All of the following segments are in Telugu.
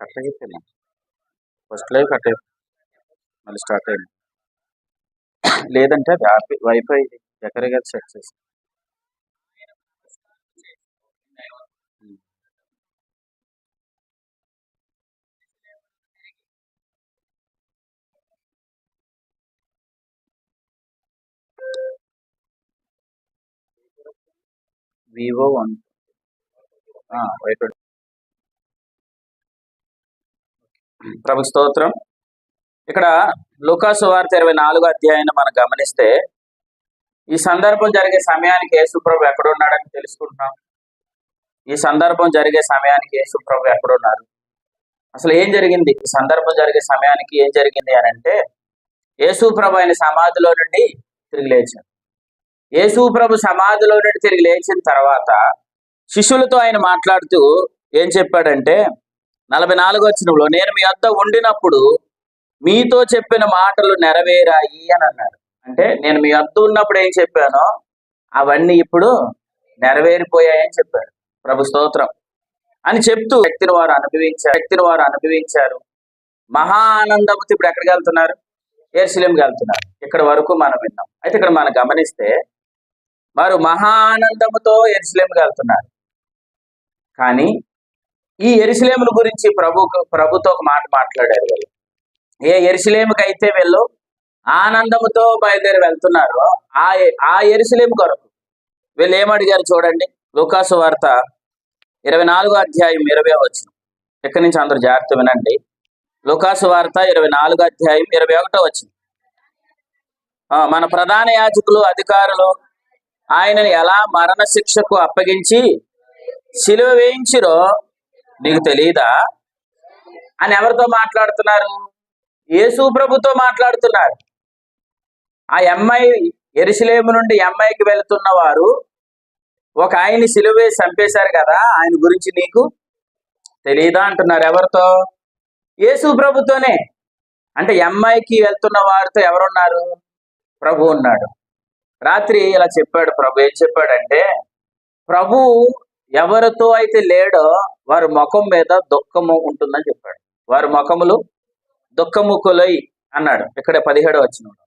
కట్ అయిపోయింది. ఫస్ట్ లైవ్ కట్ అయిపోయింది, మళ్ళీ స్టార్ట్ అయింది. లేదంటే అది వైఫై ఎక్కడ కదా సెట్ చేసి వివో 1 వైఫై. ప్రభు స్తోత్రం. ఇక్కడ లూకాసు వార్త 24వ అధ్యాయాన్ని మనం గమనిస్తే ఈ సందర్భం జరిగే సమయానికి యేసుప్రభు ఎక్కడున్నాడని తెలుసుకుంటున్నాం. ఈ సందర్భం జరిగే సమయానికి యేసుప్రభు ఎక్కడున్నారు, అసలు ఏం జరిగింది, ఈ సందర్భం జరిగే సమయానికి ఏం జరిగింది అని అంటే, యేసుప్రభు ఆయన సమాధిలో నుండి తిరిగి లేచాడు. యేసుప్రభు సమాధిలో నుండి తిరిగి లేచిన తర్వాత శిష్యులతో ఆయన మాట్లాడుతూ ఏం చెప్పాడంటే 44వ వచనంలో, నేను మీ వద్ద ఉండినప్పుడు మీతో చెప్పిన మాటలు నెరవేరాయి అని అన్నాడు. అంటే నేను మీ వద్ద ఉన్నప్పుడు ఏం చెప్పానో అవన్నీ ఇప్పుడు నెరవేరిపోయాయని చెప్పాడు. ప్రభు స్తోత్రం అని చెప్తూ శక్తిని వారు అనుభవించారు. మహా ఆనందంతో ఇప్పుడు ఎక్కడికి వెళ్తున్నారు? యెరూషలేముకి వెళ్తున్నారు. ఇక్కడ వరకు మనం విన్నాం. అయితే ఇక్కడ మనం గమనిస్తే వారు మహా ఆనందంతో యెరూషలేముకి వెళ్తున్నారు. కానీ ఈ యెరూషలేముల గురించి ప్రభుతో ఒక మాట మాట్లాడారు. వీళ్ళు ఏ యెరూషలేముకి అయితే వీళ్ళు ఆనందంతో బయలుదేరి వెళ్తున్నారో ఆ యెరూషలేము కొరకు వీళ్ళు ఏమడిగారు చూడండి. లూకాసు వార్త 24వ అధ్యాయం 20వ వచనం. ఇక్కడి నుంచి అందరూ జాగ్రత్త వినండి. లూకాసు వార్త 24వ అధ్యాయం 21వ వచనం. మన ప్రధాన యాజకులు అధికారులు ఆయనని ఎలా మరణ శిక్షకు అప్పగించి సిలువ వేయించిరో నీకు తెలియదా అని ఎవరితో మాట్లాడుతున్నారు? యేసు ప్రభుతో మాట్లాడుతున్నారు. ఆ అమ్మాయి యెరూషలేము నుండి అమ్మాయికి వెళుతున్న వారు ఒక ఆయన్ని సిలువ వేసి చంపేశారు కదా, ఆయన గురించి నీకు తెలియదా అంటున్నారు. ఎవరితో? యేసు ప్రభుతోనే. అంటే అమ్మాయికి వెళ్తున్న వారితో ఎవరున్నారు? ప్రభు ఉన్నాడు. రాత్రి ఇలా చెప్పాడు ప్రభు. ఏం చెప్పాడంటే, ప్రభు ఎవరితో అయితే లేడో వారి ముఖం మీద దుఃఖము ఉంటుందని చెప్పాడు. వారి ముఖములు దుఃఖముకులై అన్నాడు. ఇక్కడ 17వ వచనంలో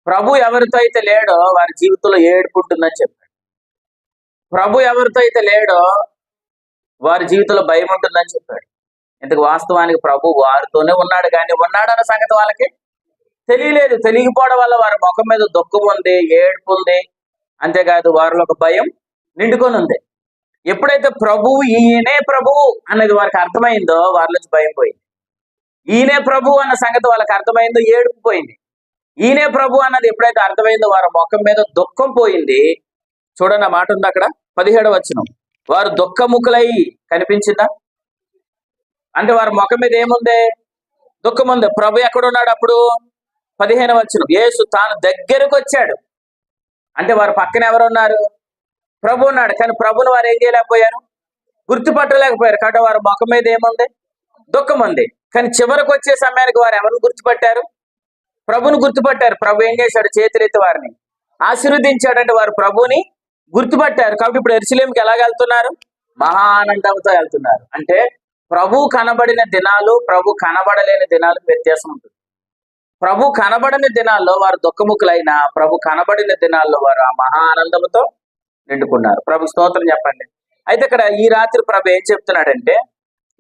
ప్రభు ఎవరితో అయితే లేడో వారి జీవితంలో ఏడుపు ఉంటుందని చెప్పాడు. ప్రభు ఎవరితో అయితే లేడో వారి జీవితంలో భయం ఉంటుందని చెప్పాడు. ఇంతకు వాస్తవానికి ప్రభు వారితోనే ఉన్నాడు, కానీ ఉన్నాడన్న సంగతి వాళ్ళకి తెలియలేదు. తెలియకపోవడం వల్ల వారి ముఖం మీద దుఃఖం ఉంది, ఏడుపు ఉంది. అంతేకాదు వారిలో ఒక భయం నిండుకొని ఉంది. ఎప్పుడైతే ప్రభువు ఈయనే ప్రభువు అన్నది వారికి అర్థమైందో వారి నుంచి భయం పోయింది. ఈయనే ప్రభు అన్న సంగతి వాళ్ళకి అర్థమైందో ఏడుపు పోయింది. ఈయనే ప్రభు అన్నది ఎప్పుడైతే అర్థమైందో వారి ముఖం మీద దుఃఖం పోయింది. చూడండి, ఆ మాట ఉంది అక్కడ 17వ వచనం. వారు దుఃఖముఖులై కనిపించిందా? అంటే వారి ముఖం మీద ఏముంది? దుఃఖం ఉంది. ప్రభు ఎక్కడున్నాడు అప్పుడు? 15వ వచనం. యేసు తాను దగ్గరకు వచ్చాడు. అంటే వారి పక్కన ఎవరున్నారు? ప్రభు ఉన్నాడు. కానీ ప్రభుని వారు ఏం చేయలేకపోయారు? గుర్తుపట్టలేకపోయారు. కాబట్టి వారి ముఖం మీద ఏముంది? దుఃఖం ఉంది. కానీ చివరికి వచ్చే సమయానికి వారు ఎవరిని గుర్తుపట్టారు? ప్రభుని గుర్తుపట్టారు. ప్రభు ఏం చేశాడు? చేతులెత్తి వారిని ఆశీర్వదించాడంటే వారు ప్రభుని గుర్తుపట్టారు. కాబట్టి ఇప్పుడు యెరూషలేముకి ఎలా వెళ్తున్నారు? మహా ఆనందంతో వెళ్తున్నారు. అంటే ప్రభు కనబడిన దినాలు, ప్రభు కనబడలేని దినాలకు వ్యత్యాసం ఉంటుంది. ప్రభు కనబడని దినాల్లో వారు దుఃఖముఖులైనా ప్రభు కనబడిన దినాల్లో వారు ఆ మహా ఆనందంతో నిండుకున్నారు. ప్రభు స్తోత్రం చెప్పండి. అయితే ఇక్కడ ఈ రాత్రి ప్రభు ఏం చెప్తున్నాడంటే,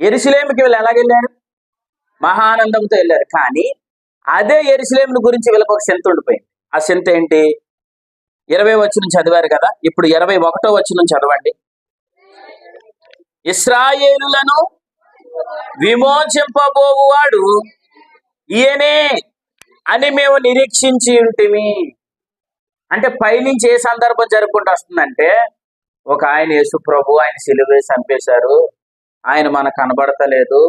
యెరూషలేముకి వీళ్ళు ఎలాగెళ్ళారు? మహా ఆనందంతో వెళ్ళారు. కానీ అదే యెరూషలేముని గురించి వీళ్ళకి ఒక చింత ఉండిపోయింది. ఆ చింత ఏంటి? 20వ వచనం చదివారు కదా, ఇప్పుడు 21వ వచనం చదవండి. ఇశ్రాయేలులను విమోచింపబోవువాడు ఈయనే అని మేము నిరీక్షించి ఉంటిమి. అంటే పైనుంచి ఏ సందర్భం జరుపుకుంటూ వస్తుందంటే, ఒక ఆయన యేసు ప్రభు, ఆయన సిలువ వేసి చంపేశారు, ఆయన మనకు కనబడతలేదు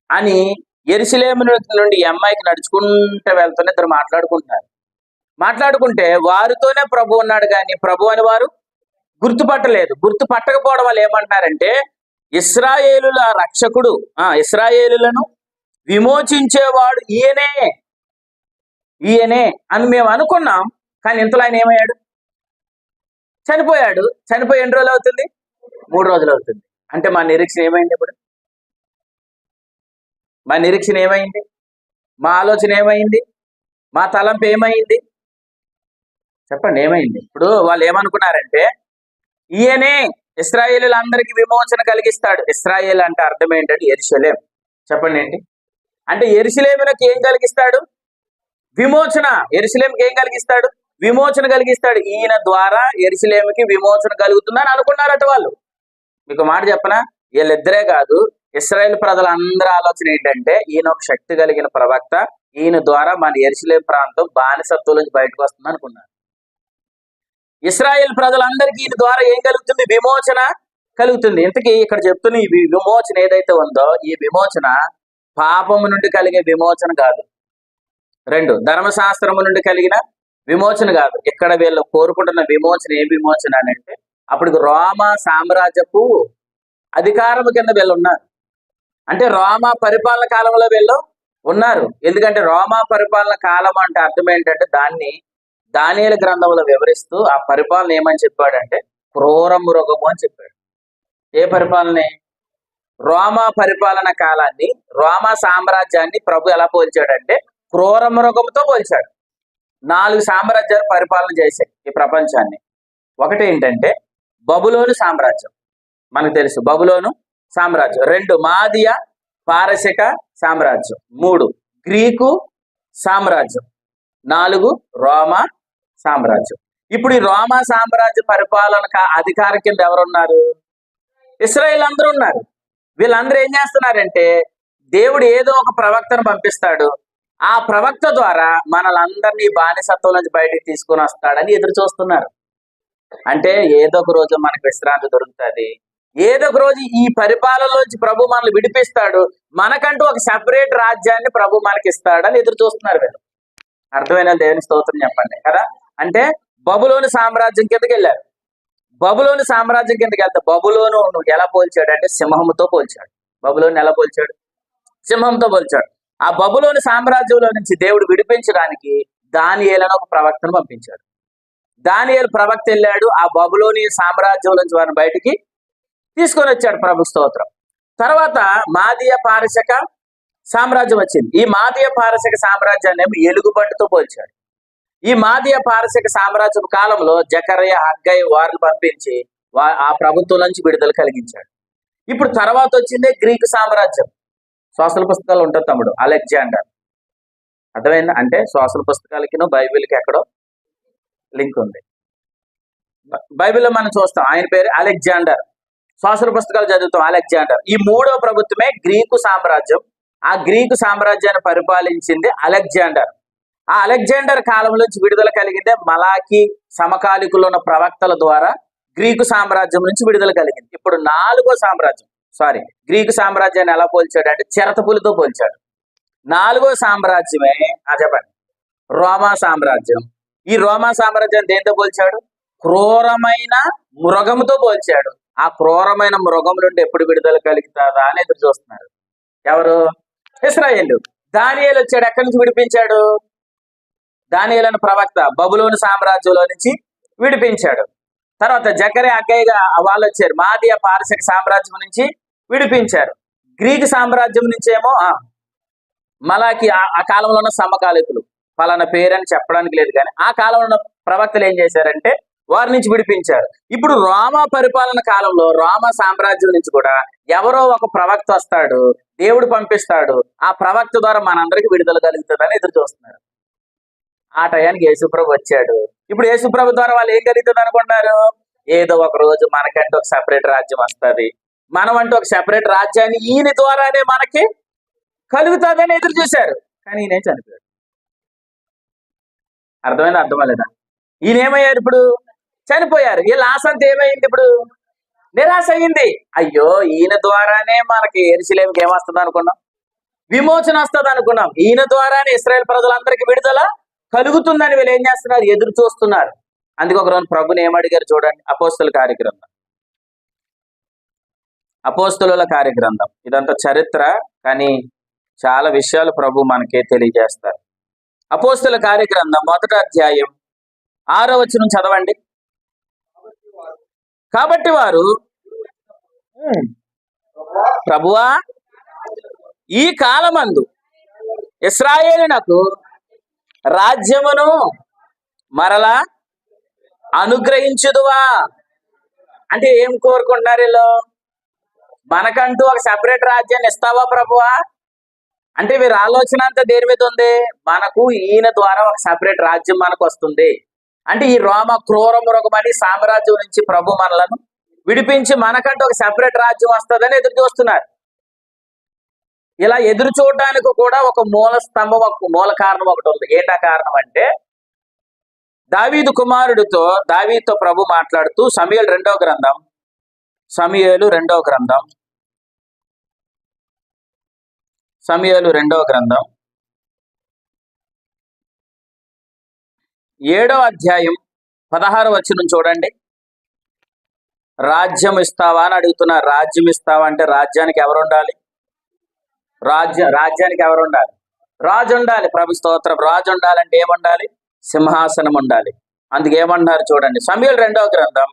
అని యెరూషలేము నుండి ఈ అమ్మాయికి నడుచుకుంటూ వెళ్తూనే ఇద్దరు మాట్లాడుకుంటే వారితోనే ప్రభు ఉన్నాడు, కానీ ప్రభు అని వారు గుర్తుపట్టలేదు. గుర్తుపట్టకపోవడం వల్ల ఏమంటున్నారంటే, ఇశ్రాయేలుల రక్షకుడు, ఇశ్రాయేలులను విమోచించేవాడు ఈయనే అని మేము అనుకున్నాం. కానీ ఇంతలో ఆయన ఏమయ్యాడు? చనిపోయాడు. చనిపోయి ఎన్ని రోజులు అవుతుంది? 3 రోజులు అవుతుంది. అంటే మా నిరీక్షణ ఏమైంది? ఇప్పుడు మా నిరీక్షణ ఏమైంది? మా ఆలోచన ఏమైంది? మా తలంపు ఏమైంది? చెప్పండి, ఏమైంది? ఇప్పుడు వాళ్ళు ఏమనుకున్నారంటే ఈయనే ఇశ్రాయేలీలందరికీ విమోచన కలిగిస్తాడు. ఇశ్రాయేల్ అంటే అర్థం ఏంటంటే యెరూషలేం. చెప్పండి ఏంటి అంటే? యెరూషలేమునకు ఏం కలిగిస్తాడు? విమోచన. యెరూషలేంకి ఏం కలిగిస్తాడు? విమోచన కలిగిస్తాడు. ఈయన ద్వారా యెరూషలేముకి విమోచన కలుగుతుందని అనుకున్నారట వాళ్ళు. మీకు మాట చెప్పనా, వీళ్ళిద్దరే కాదు, ఇశ్రాయేల్ ప్రజలందరి ఆలోచన ఏంటంటే ఈయన ఒక శక్తి కలిగిన ప్రవక్త, ఈయన ద్వారా మన యెరూషలేం ప్రాంతం బానిసత్వం నుంచి బయటకు వస్తుంది అనుకున్నారు. ఇశ్రాయేల్ ప్రజలందరికీ ఈయన ద్వారా ఏం కలుగుతుంది? విమోచన కలుగుతుంది. ఇంతకీ ఇక్కడ చెప్తున్న ఈ విమోచన ఏదైతే ఉందో, ఈ విమోచన పాపము నుండి కలిగే విమోచన కాదు. రెండు, ధర్మశాస్త్రము నుండి కలిగిన విమోచన కాదు. ఇక్కడ వీళ్ళు కోరుకుంటున్న విమోచన ఏ విమోచన అని అంటే, అప్పుడు రోమా సామ్రాజ్యపు అధికారము కింద వీళ్ళు ఉన్నారు. అంటే రోమా పరిపాలన కాలంలో వీళ్ళు ఉన్నారు. ఎందుకంటే రోమా పరిపాలన కాలం అంటే అర్థం ఏంటంటే, దాన్ని దానియేలు గ్రంథంలో వివరిస్తూ ఆ పరిపాలన ఏమని చెప్పాడంటే క్రూర మృగము అని చెప్పాడు. ఏ పరిపాలన? రోమా పరిపాలన కాలాన్ని, రోమా సామ్రాజ్యాన్ని ప్రభు ఎలా పోల్చాడంటే క్రూర మృగముతో పోల్చాడు. 4 సామ్రాజ్యాలు పరిపాలన చేశాయి ఈ ప్రపంచాన్ని. ఒకటి ఏంటంటే బబులోను సామ్రాజ్యం, మనకు తెలుసు బబులోను సామ్రాజ్యం. 2, మాదియా పారసిక సామ్రాజ్యం. 3, గ్రీకు సామ్రాజ్యం. 4, రోమా సామ్రాజ్యం. ఇప్పుడు ఈ రోమా సామ్రాజ్య పరిపాలన అధికారం కింద ఎవరున్నారు? ఇశ్రాయేల్ అందరూ ఉన్నారు. వీళ్ళందరూ ఏం చేస్తున్నారంటే దేవుడు ఏదో ఒక ప్రవక్తను పంపిస్తాడు, ఆ ప్రవక్త ద్వారా మనలందరినీ బానిసత్వం నుంచి బయటికి తీసుకొని వస్తాడని ఎదురు చూస్తున్నారు. అంటే ఏదో ఒక రోజు మనకు విశ్రాంతి దొరుకుతుంది, ఏదో ఒక రోజు ఈ పరిపాలనలోంచి ప్రభు మనల్ని విడిపిస్తాడు, మనకంటూ ఒక సెపరేట్ రాజ్యాన్ని ప్రభు మనకి ఇస్తాడని ఎదురు చూస్తున్నారు వీళ్ళు. అర్థమైన దేవుని స్తోత్రం చెప్పండి కదా. అంటే బబులోను సామ్రాజ్యం కిందకి వెళ్ళారు. బబులోను సామ్రాజ్యం కిందకి వెళ్తే బబులోను ఎలా పోల్చాడు అంటే సింహంతో పోల్చాడు. బబులోను ఎలా పోల్చాడు? సింహంతో పోల్చాడు. ఆ బబులోను సామ్రాజ్యంలో నుంచి దేవుడు విడిపించడానికి దానియేలును ఒక ప్రవక్తను పంపించాడు. దానియేలు ప్రవక్త వెళ్ళాడు, ఆ బబులోని సామ్రాజ్యం నుంచి వారిని బయటికి తీసుకొని వచ్చాడు. ప్రభు స్తోత్రం. తర్వాత మాదియ పారసిక సామ్రాజ్యం వచ్చింది. ఈ మాదియ పారసిక సామ్రాజ్యాన్ని ఏమో ఎలుగుబంటితో పోల్చాడు. ఈ మాదియ పారసిక సామ్రాజ్యం కాలంలో జకర్యా, హగ్గై వారిని పంపించి ఆ ప్రభుత్వం నుంచి విడుదల కలిగించాడు. ఇప్పుడు తర్వాత వచ్చిందే గ్రీకు సామ్రాజ్యం. సోషల్ పుస్తకాలు ఉంటుంది తమ్ముడు, అలెగ్జాండర్. అర్థమైందా? అంటే సోషల్ పుస్తకాలకి బైబిల్కి ఎక్కడో లింక్ ఉంది. బైబిల్లో మనం చూస్తాం ఆయన పేరు అలెగ్జాండర్. సోషల్ పుస్తకాలు చదువుతాం అలెగ్జాండర్. ఈ 3వ ప్రభుత్వమే గ్రీకు సామ్రాజ్యం. ఆ గ్రీకు సామ్రాజ్యాన్ని పరిపాలించింది అలెగ్జాండర్. ఆ అలెగ్జాండర్ కాలంలోంచి విడుదల కలిగిందే మలాకి సమకాలికులు ఉన్న ప్రవక్తల ద్వారా గ్రీకు సామ్రాజ్యం నుంచి విడుదల కలిగింది. ఇప్పుడు 4వ సామ్రాజ్యం, గ్రీకు సామ్రాజ్యాన్ని ఎలా పోల్చాడు అంటే చిరతపులితో పోల్చాడు. 4వ సామ్రాజ్యమే చెప్పండి, రోమా సామ్రాజ్యం. ఈ రోమా సామ్రాజ్యాన్ని దేంతో పోల్చాడు? క్రూరమైన మృగముతో పోల్చాడు. ఆ క్రూరమైన మృగం నుండి ఎప్పుడు విడుదల కలుగుతుందా అని ఎదురు చూస్తున్నారు. ఎవరు? ఇశ్రాయేలు. దానియేలు వచ్చాడు, ఎక్కడి నుంచి విడిపించాడు? దానియేలు అనే ప్రవక్త బబులోను సామ్రాజ్యంలో నుంచి విడిపించాడు. తర్వాత జకర్యా, హగ్గై వాళ్ళు వచ్చారు, మాదియా పారసిక సామ్రాజ్యం నుంచి విడిపించారు. గ్రీకు సామ్రాజ్యం నుంచి ఏమో మలాకి, ఆ కాలంలో ఉన్న సమకాలికులు, పలానా పేరని చెప్పడానికి లేదు కానీ ఆ కాలంలో ఉన్న ప్రవక్తలు ఏం చేశారంటే వారి నుంచి విడిపించారు. ఇప్పుడు రోమా పరిపాలన కాలంలో రోమా సామ్రాజ్యం నుంచి కూడా ఎవరో ఒక ప్రవక్త వస్తాడు, దేవుడు పంపిస్తాడు, ఆ ప్రవక్త ద్వారా మనందరికీ విడుదల కలుగుతుందని ఎదురు చూస్తున్నారు. ఆ టయానికి యేసుప్రభు వచ్చాడు. ఇప్పుడు యేసుప్రభు ద్వారా వాళ్ళు ఏం కలుగుతుంది అనుకుంటారు? ఏదో ఒక రోజు మనకంటే ఒక సెపరేట్ రాజ్యం వస్తుంది, మనం అంటే ఒక సెపరేట్ రాజ్యాన్ని ఈయన ద్వారానే మనకి కలుగుతుందని ఎదురు చూశారు. కానీ ఈయన చనిపోయాడు. అర్థమైందా? అర్థమలేదా? ఈయన ఏమయ్యారు? ఇప్పుడు చనిపోయారు. వీళ్ళ ఆశ అంతా ఏమైంది? ఇప్పుడు నిరాశ అయింది. అయ్యో, ఈయన ద్వారానే మనకి యెరూషలేముకి ఏమొస్తుంది అనుకున్నాం? విమోచన వస్తుంది అనుకున్నాం. ఈయన ద్వారానే ఇశ్రాయేల్ ప్రజలందరికీ విడుదల కలుగుతుందని వీళ్ళు ఏం చేస్తున్నారు? ఎదురు చూస్తున్నారు. అందుకే ఒక రోజు ప్రభుని ఏమడిగారు చూడండి. అపోస్తుల కార్యగ్రంథం, అపోస్తుల కార్యగ్రంథం. ఇదంతా చరిత్ర, కానీ చాలా విషయాలు ప్రభు మనకే తెలియజేస్తారు. అపోస్తుల కార్యగ్రంథం 1వ అధ్యాయం 6వ వచనం చదవండి. కాబట్టి వారు ప్రభువా ఈ కాలమందు ఇశ్రాయేలునకు రాజ్యమును మరలా అనుగ్రహించుదువా. అంటే ఏం కోరుకుంటున్నారు వీళ్ళు? మనకంటూ ఒక సెపరేట్ రాజ్యాన్ని ఇస్తావా ప్రభువా అంటే వీరి ఆలోచన అంతా దేని మీద ఉంది? మనకు ఈయన ద్వారా ఒక సెపరేట్ రాజ్యం మనకు వస్తుంది. అంటే ఈ రోమ క్రూర మృగమని సామ్రాజ్యం నుంచి ప్రభు మనలను విడిపించి మనకంటూ ఒక సెపరేట్ రాజ్యం వస్తుందని ఎదురు చూస్తున్నారు. ఇలా ఎదురు చూడడానికి కూడా ఒక మూల స్తంభం, ఒక మూల కారణం ఒకటి ఉంది. ఏంటా కారణం అంటే, దావీదు కుమారుడితో దావీదుతో ప్రభు మాట్లాడుతూ సమూయేలు రెండవ గ్రంథం 7వ అధ్యాయం 16వ వచనం చూడండి. రాజ్యం ఇస్తావా అని అడుగుతున్నారు. రాజ్యం ఇస్తావా అంటే రాజ్యానికి ఎవరు ఉండాలి? రాజ్యానికి ఎవరు ఉండాలి? రాజు ఉండాలి. ప్రభు స్తోత్రం. రాజు ఉండాలంటే ఏముండాలి? సింహాసనం ఉండాలి. అందుకేమన్నారు చూడండి, సమూయేలు 2వ గ్రంథం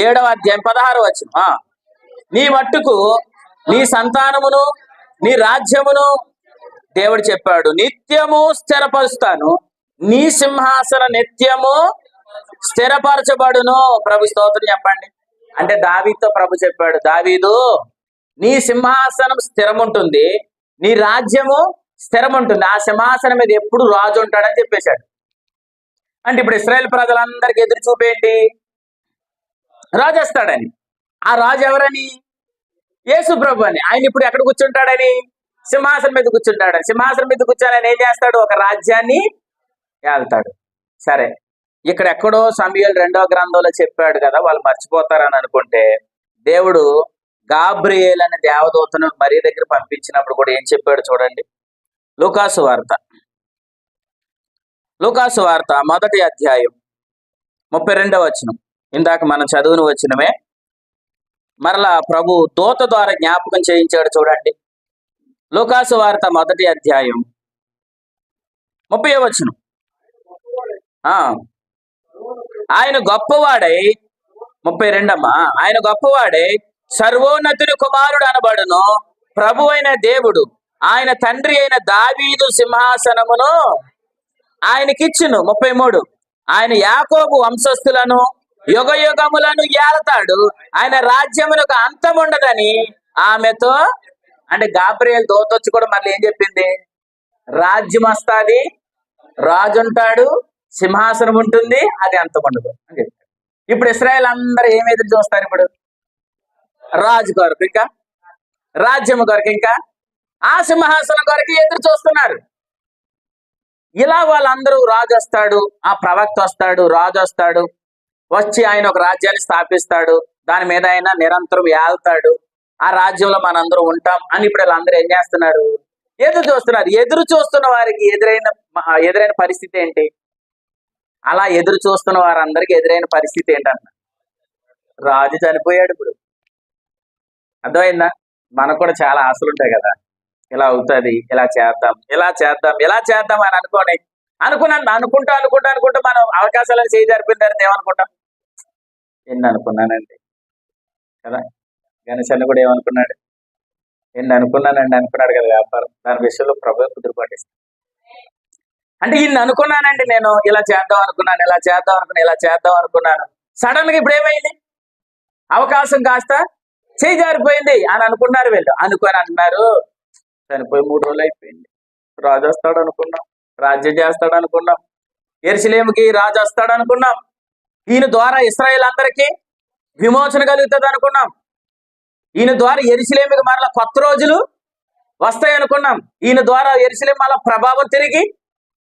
7వ అధ్యాయం 16వ వచనం. నీ మట్టుకు నీ సంతానమును నీ రాజ్యమును దేవుడు చెప్పాడు నిత్యము స్థిరపరుస్తాను, నీ సింహాసన నిత్యము స్థిరపరచబడును. ప్రభు స్తోత్రం చెప్పండి. అంటే దావీదుతో ప్రభు చెప్పాడు, దావీదు నీ సింహాసనం స్థిరముంటుంది, నీ రాజ్యము స్థిరముంటుంది, ఆ సింహాసనం మీద ఎప్పుడు రాజు ఉంటాడని చెప్పేశాడు. అంటే ఇప్పుడు ఇశ్రాయేల్ ప్రజలందరికీ ఎదురు చూపేంటి? రాజు వస్తాడని. ఆ రాజు ఎవరని? యేసు ప్రభు అని. ఆయన ఇప్పుడు ఎక్కడ కూర్చుంటాడని? సింహాసనం మీద కూర్చుంటాడని. సింహాసనం మీద కూర్చొని ఏం చేస్తాడు? ఒక రాజ్యాన్ని ఏళ్తాడు. సరే, ఇక్కడ ఎక్కడో సమూయేలు 2వ గ్రంథంలో చెప్పాడు కదా, వాళ్ళు మర్చిపోతారని అనుకుంటే, దేవుడు గాబ్రియేల్ అనే దేవదూతను మరి దగ్గర పంపించినప్పుడు కూడా ఏం చెప్పాడు చూడండి. లూకాసు వార్త 1వ అధ్యాయం 32వ వచనం. ఇందాక మనం చదువుని వచనమే మరలా ప్రభు దూత ద్వారా జ్ఞాపకం చేయించాడు చూడండి. లూకాసు వార్త 1వ అధ్యాయం 30వ వచనం. ఆయన గొప్పవాడై 32 ఆయన గొప్పవాడై సర్వోన్నతుని కుమారుడు అనబడును, ప్రభు అయిన దేవుడు ఆయన తండ్రి అయిన దావీదు సింహాసనమును ఆయనకిచ్చును. 33 ఆయన యాకోబు వంశస్థులను యుగ యుగములను ఏలతాడు, ఆయన రాజ్యములకు అంతముండదని ఆమెతో. అంటే గాబ్రియేల్ దూతొచ్చి కూడా మళ్ళీ ఏం చెప్పింది? రాజ్యం వస్తుంది, రాజు ఉంటాడు, సింహాసనం ఉంటుంది, అది అంతముండదు అని చెప్పాడు. ఇప్పుడు ఇశ్రాయేల్ అందరూ ఏం ఎదురు చూస్తారు? ఇప్పుడు రాజు కొరకు, ఇంకా రాజ్యం కొరకు, ఇంకా ఆ సింహాసనం కొరకు ఎదురు చూస్తున్నారు. ఇలా వాళ్ళందరూ రాజు వస్తాడు, ఆ ప్రవక్త వస్తాడు, రాజు వస్తాడు, వచ్చి ఆయన ఒక రాజ్యాన్ని స్థాపిస్తాడు, దాని మీద ఆయన నిరంతరం ఏళ్తాడు, ఆ రాజ్యంలో మనందరం ఉంటాం అని ఇప్పుడు వీళ్ళందరూ ఏం చేస్తున్నారు? ఎదురు చూస్తున్నారు. ఎదురు చూస్తున్న వారికి ఎదురైన పరిస్థితి ఏంటి? అలా ఎదురు చూస్తున్న వారందరికి ఎదురైన పరిస్థితి ఏంటంట? రాజు చనిపోయాడు. ఇప్పుడు అర్థమైందా? మనకు కూడా చాలా ఆశలు ఉంటాయి కదా, ఇలా అవుతుంది, ఇలా చేద్దాం అని అనుకుంటా మనం అవకాశాలను చేయి జరిపిన తర్వాత ఏమనుకుంటాం? ఎన్ని అనుకున్నానండి కదా. గణేశన్ కూడా ఏమనుకున్నాడు? అనుకున్నాడు కదా వ్యాపారం. దాని విషయంలో ప్రభు కుదురుపాటిస్తాడు. అంటే ఇన్ని అనుకున్నానండి, నేను ఇలా చేద్దాం అనుకున్నాను, సడన్ గా ఇప్పుడు ఏమైంది? అవకాశం కాస్త చేయి జారిపోయింది అని అనుకున్నారు వీళ్ళు. అనుకొని అంటున్నారు, చనిపోయి 3 రోజులు అయిపోయింది, రాజు వస్తాడు అనుకున్నాం, రాజ్యం చేస్తాడు అనుకున్నాం, యెరూషలేముకి రాజు వస్తాడు అనుకున్నాం, ఈయన ద్వారా ఇశ్రాయేల్ అందరికీ విమోచన కలుగుతుంది అనుకున్నాం, ఈయన ద్వారా యెరూషలేముకి మరలా కొత్త రోజులు వస్తాయి అనుకున్నాం, ఈయన ద్వారా యెరూషలేము మళ్ళా ప్రభావం తిరిగి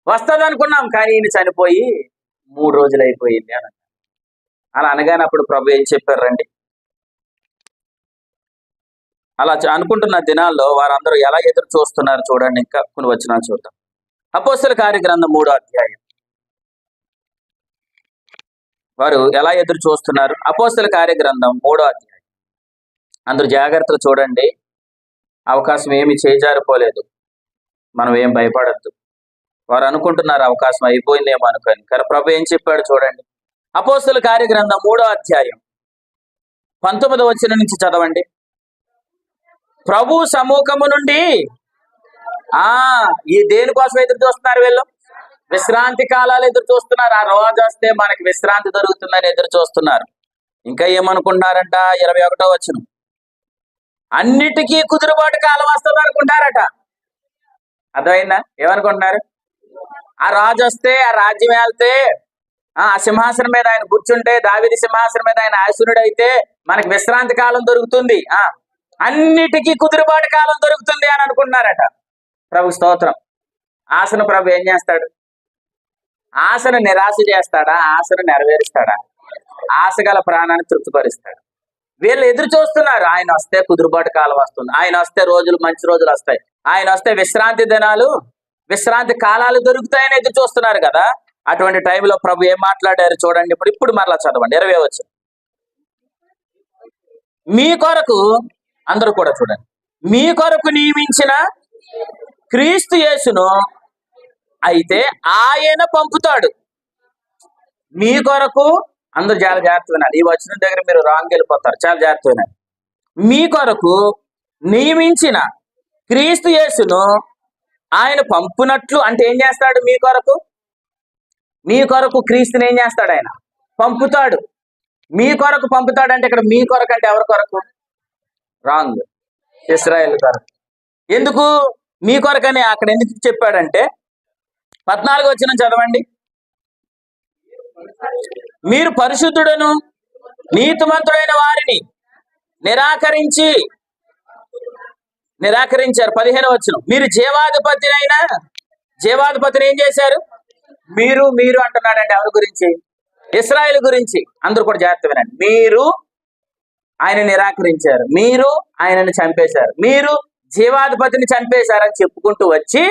వస్తుంది అనుకున్నాం. కానీ ఈయన చనిపోయి 3 రోజులు అయిపోయింది అని. అలా అనగానే అప్పుడు ప్రభు ఏం చెప్పారు రండి. అలా అనుకుంటున్న దినాల్లో వారందరూ ఎలా ఎదురు చూస్తున్నారు చూడండి. ఇంకా కొన్ని వచనాలు చూద్దాం. అపోస్తల కార్యగ్రంథం 3వ అధ్యాయం. వారు ఎలా ఎదురు చూస్తున్నారు? అపోస్తల కార్యగ్రంథం 3వ అధ్యాయం. అందరూ జాగ్రత్తగా చూడండి. అవకాశం ఏమి చేజారిపోలేదు, మనం ఏం భయపడద్దు. వారు అనుకుంటున్నారు అవకాశం అయిపోయిందేమో అనుకోని, కానీ ప్రభు ఏం చెప్పాడు చూడండి. అపోస్తల కార్యగ్రంథం 3వ అధ్యాయం 19వ వచనం నుంచి చదవండి. ప్రభు సముఖము నుండి ఆ ఈ దేనికోసం ఎదురు చూస్తున్నారు వీళ్ళు? విశ్రాంతి కాలాలు ఎదురు చూస్తున్నారు. ఆ రోజు వస్తే మనకి విశ్రాంతి దొరుకుతుందని ఎదురు చూస్తున్నారు. ఇంకా ఏమనుకుంటున్నారంట? 21వ వచనం, అన్నిటికీ కుదురుబాటు కాలం వస్తుంది అనుకుంటారట. అర్థమైందా? ఏమనుకుంటున్నారు? ఆ రాజు వస్తే, ఆ రాజ్యం వెళ్తే, ఆ సింహాసనం మీద ఆయన కూర్చుంటే, దావీదు సింహాసనం మీద ఆయన ఆసీనుడైతే మనకి విశ్రాంతి కాలం దొరుకుతుంది, అన్నిటికీ కుదురుబాటు కాలం దొరుకుతుంది అని అనుకుంటున్నారట. ప్రభు స్తోత్రం. ఆశను ప్రభు ఏం చేస్తాడు? ఆశను నిరాశ చేస్తాడా? ఆశను నెరవేరుస్తాడా? ఆశ గల ప్రాణాన్ని తృప్తిపరుస్తాడు. వీళ్ళు ఎదురు చూస్తున్నారు. ఆయన వస్తే కుదురుబాటు కాలం వస్తుంది, ఆయన వస్తే రోజులు మంచి రోజులు వస్తాయి, ఆయన వస్తే విశ్రాంతి దినాలు, విశ్రాంతి కాలాలు దొరుకుతాయని ఎదురు చూస్తున్నారు కదా. అటువంటి టైంలో ప్రభు ఏం మాట్లాడారు చూడండి. ఇప్పుడు మరలా చదవండి 20వ వచనం. మీ కొరకు, అందరూ కూడా చూడండి, మీ కొరకు నియమించిన క్రీస్తు యేసును అయితే ఆయన పంపుతాడు. మీ కొరకు, అందరూ చాలా జాగ్రత్త వినాలి. ఈ వచనం దగ్గర మీరు రాంగ్ వెళ్ళిపోతారు. చాలా జాగ్రత్త వినాలి. మీ కొరకు నియమించిన క్రీస్తు యేసును ఆయన పంపునట్లు, అంటే ఏం చేస్తాడు? మీ కొరకు, మీ కొరకు క్రీస్తుని ఏం చేస్తాడు? ఆయన పంపుతాడు. మీ కొరకు పంపుతాడు అంటే ఇక్కడ మీ కొరకు అంటే ఎవరి కొరకు? రాంగ్, ఇశ్రాయేల్ కొరకు. ఎందుకు మీ కొరకని అక్కడ ఎందుకు చెప్పాడంటే 14వ వచనం చదవండి. మీరు పరిశుద్ధుడను నీతిమంతుడైన వారిని నిరాకరించారు. 15వ వచనం, మీరు జీవాధిపతిని ఏం చేశారు? మీరు అంటున్నాడంటే ఎవరి గురించి? ఇశ్రాయేలు గురించి. అందరూ కూడా జాగ్రత్త వినండి. మీరు ఆయన నిరాకరించారు, మీరు ఆయనను చంపేశారు, మీరు జీవాధిపతిని చంపేశారని చెప్పుకుంటూ వచ్చి,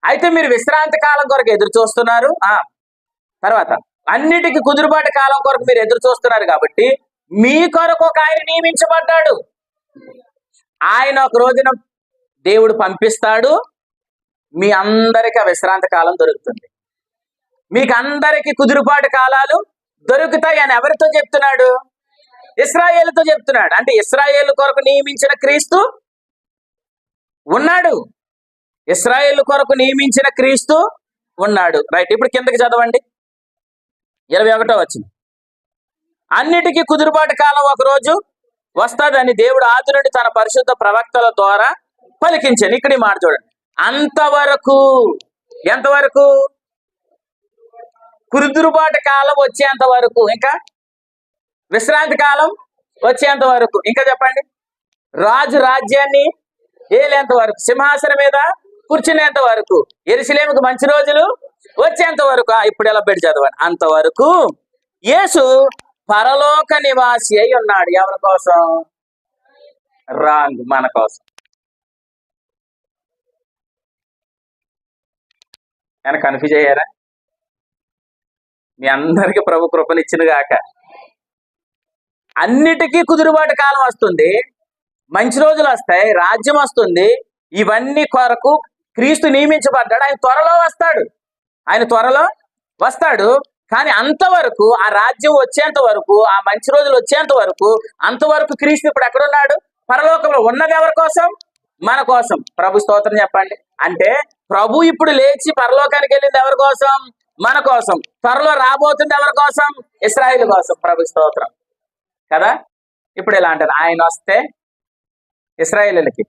అయితే మీరు విశ్రాంతి కాలం కొరకు ఎదురు చూస్తున్నారు, తర్వాత అన్నిటికీ కుదురుబాటు కాలం కొరకు మీరు ఎదురు చూస్తున్నారు కాబట్టి మీ కొరకు ఒక ఆయన నియమించబడ్డాడు. ఆయన ఒక రోజున దేవుడు పంపిస్తాడు, మీ అందరికీ ఆ విశ్రాంతి కాలం దొరుకుతుంది, మీకు అందరికీ కుదురుబాటు కాలాలు దొరుకుతాయి అని ఎవరితో చెప్తున్నాడు? ఇశ్రాయేలుతో చెప్తున్నాడు. అంటే ఇశ్రాయేలు కొరకు నియమించిన క్రీస్తు ఉన్నాడు. ఇశ్రాయేలు కొరకు నియమించిన క్రీస్తు ఉన్నాడు. రైట్, ఇప్పుడు కిందకి చదవండి 21వ వచనం. అన్నిటికీ కుదురుబాటు కాలం ఒక రోజు వస్తుందని దేవుడు ఆది నుండి తన పరిశుద్ధ ప్రవక్తల ద్వారా పలికించాను. ఇక్కడ ఈ మాట చూడండి. అంతవరకు, ఎంతవరకు? కుదురుబాటు కాలం వచ్చేంత వరకు, ఇంకా విశ్రాంతి కాలం వచ్చేంత వరకు, ఇంకా చెప్పండి, రాజు రాజ్యాన్ని ఏలేంత వరకు, సింహాసనం మీద కూర్చునేంత వరకు, యెరూషలేముకు మంచి రోజులు వచ్చేంత వరకు. ఇప్పుడు ఎలా పెట్టి చదవండి. అంతవరకు యేసు పరలోక నివాసి అయి ఉన్నాడు. ఎవరి కోసం? రాంగ్, మన కోసం. నేను కన్ఫ్యూజ్ అయ్యారా? మీ అందరికీ ప్రభు కృపనిచ్చిన గాక. అన్నిటికీ కుదురుబాటు కాలం వస్తుంది, మంచి రోజులు వస్తాయి, రాజ్యం వస్తుంది. ఇవన్నీ కొరకు క్రీస్తు నియమించబడ్డాడు. ఆయన త్వరలో వస్తాడు. కానీ అంతవరకు, ఆ రాజ్యం వచ్చేంత వరకు, ఆ మంచి రోజులు వచ్చేంత వరకు, అంతవరకు క్రీస్తు ఇప్పుడు ఎక్కడున్నాడు? పరలోకంలో. ఉన్నది ఎవరి కోసం? మన కోసం. ప్రభు స్తోత్రం చెప్పండి. అంటే ప్రభు ఇప్పుడు లేచి పరలోకానికి వెళ్ళింది ఎవరి కోసం? మన కోసం. త్వరలో రాబోతుంది ఎవరి కోసం? ఇశ్రాయేలు కోసం. ప్రభు స్తోత్రం కదా. ఇప్పుడు ఇలా అంటారు, ఆయన వస్తే ఇశ్రాయేలులకి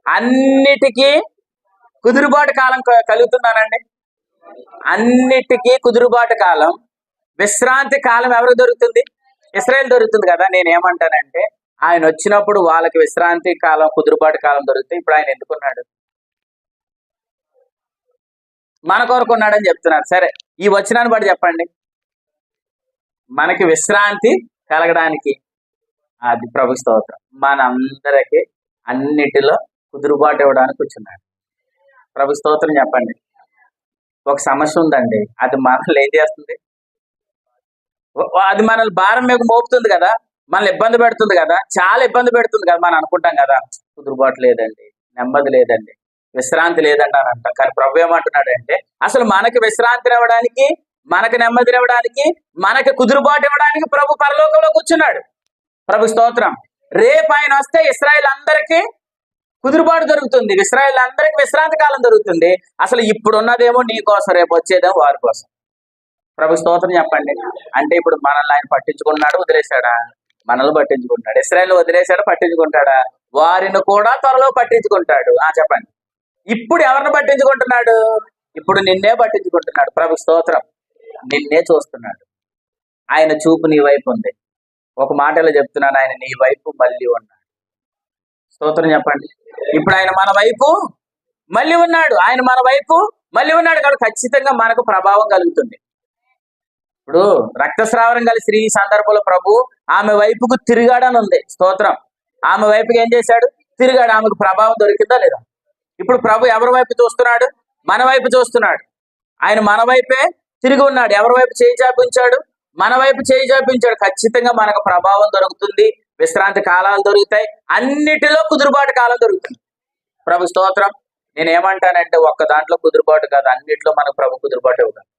అన్నిటికీ కుదురుబాటు కాలం కలుగుతున్నానండి. అన్నిటికీ కుదురుబాటు కాలం, విశ్రాంతి కాలం ఎవరికి దొరుకుతుంది? ఇశ్రాయేలు దొరుకుతుంది కదా. నేనేమంటానంటే ఆయన వచ్చినప్పుడు వాళ్ళకి విశ్రాంతి కాలం, కుదురుబాటు కాలం దొరుకుతుంది. ఇప్పుడు ఆయన ఎందుకున్నాడు? మన కొరకు ఉన్నాడని చెప్తున్నారు. సరే, ఈ వచనాన్ని బట్టి చెప్పండి, మనకి విశ్రాంతి కలగడానికి అది ప్రభు స్తోత్రం. మనందరికీ అన్నిటిలో కుదురుబాటు ఇవ్వడానికి కూర్చున్నాడు. ప్రభు స్తోత్రం చెప్పండి. ఒక సమస్య ఉందండి, అది మనల్ని ఏం చేస్తుంది? అది మనల్ని భారం మీద మోపుతుంది కదా, మనల్ని ఇబ్బంది పెడుతుంది కదా, చాలా ఇబ్బంది పెడుతుంది కదా. మనం అనుకుంటాం కదా, కుదురుబాటు లేదండి, నెమ్మది లేదండి, విశ్రాంతి లేదండి అని అంటాం. కానీ ప్రభు ఏమంటున్నాడు అంటే, అసలు మనకి విశ్రాంతిని ఇవ్వడానికి, మనకి నెమ్మదిని ఇవ్వడానికి, మనకి కుదురుబాటు ఇవ్వడానికి ప్రభు పరలోకంలో కూర్చున్నాడు. ప్రభు స్తోత్రం. రేపు ఆయన వస్తే ఇశ్రాయేలు అందరికీ కుదురుబాటు దొరుకుతుంది. ఇశ్రాయేల్ అందరికి విశ్రాంతి కాలం దొరుకుతుంది. అసలు ఇప్పుడున్నదేమో నీ కోసం, రేపు వచ్చేదేమో వారి కోసం. ప్రభు స్తోత్రం చెప్పండి. అంటే ఇప్పుడు మనల్ని ఆయన పట్టించుకున్నాడు, వదిలేశాడా? మనల్ని పట్టించుకుంటాడు. ఇశ్రాయేల్ వదిలేశాడు, పట్టించుకుంటాడా? వారిని కూడా త్వరలో పట్టించుకుంటాడు. చెప్పండి. ఇప్పుడు ఎవరిని పట్టించుకుంటున్నాడు? ఇప్పుడు నిన్నే పట్టించుకుంటున్నాడు. ప్రభు స్తోత్రం. నిన్నే చూస్తున్నాడు. ఆయన చూపు నీ వైపు ఉంది. ఒక మాటలో చెప్తున్నాను, ఆయన నీ వైపు మళ్ళీ ఉన్నాడు. స్తోత్రం చెప్పండి. ఇప్పుడు ఆయన మన వైపు మళ్ళీ ఉన్నాడు. ఆయన మన వైపు మళ్ళీ ఉన్నాడు కాబట్టి ఖచ్చితంగా మనకు ప్రభావం కలుగుతుంది. ఇప్పుడు రక్తస్రావం గల స్త్రీ సందర్భంలో ప్రభు ఆమె వైపుకు తిరిగాడని ఉంది. స్తోత్రం. ఆమె వైపుకి ఏం చేశాడు? తిరిగాడు. ఆమెకు ప్రభావం దొరికిందా లేదా? ఇప్పుడు ప్రభు ఎవరి వైపు చూస్తున్నాడు? మన వైపు చూస్తున్నాడు. ఆయన మన వైపే తిరిగి ఉన్నాడు. ఎవరి వైపు చేయి చాపించాడు? మన వైపు చేయి చాపించాడు. ఖచ్చితంగా మనకు ప్రభావం దొరుకుతుంది. విశ్రాంతి కాలాలు దొరుకుతాయి. అన్నిటిలో కుదురుబాటు కాలం దొరుకుతుంది. ప్రభు స్తోత్రం. నేనేమంటానంటే ఒక్క దాంట్లో కుదురుబాటు కాదు, అన్నిట్లో మనకు ప్రభు కుదురుబాటు అవుతుంది.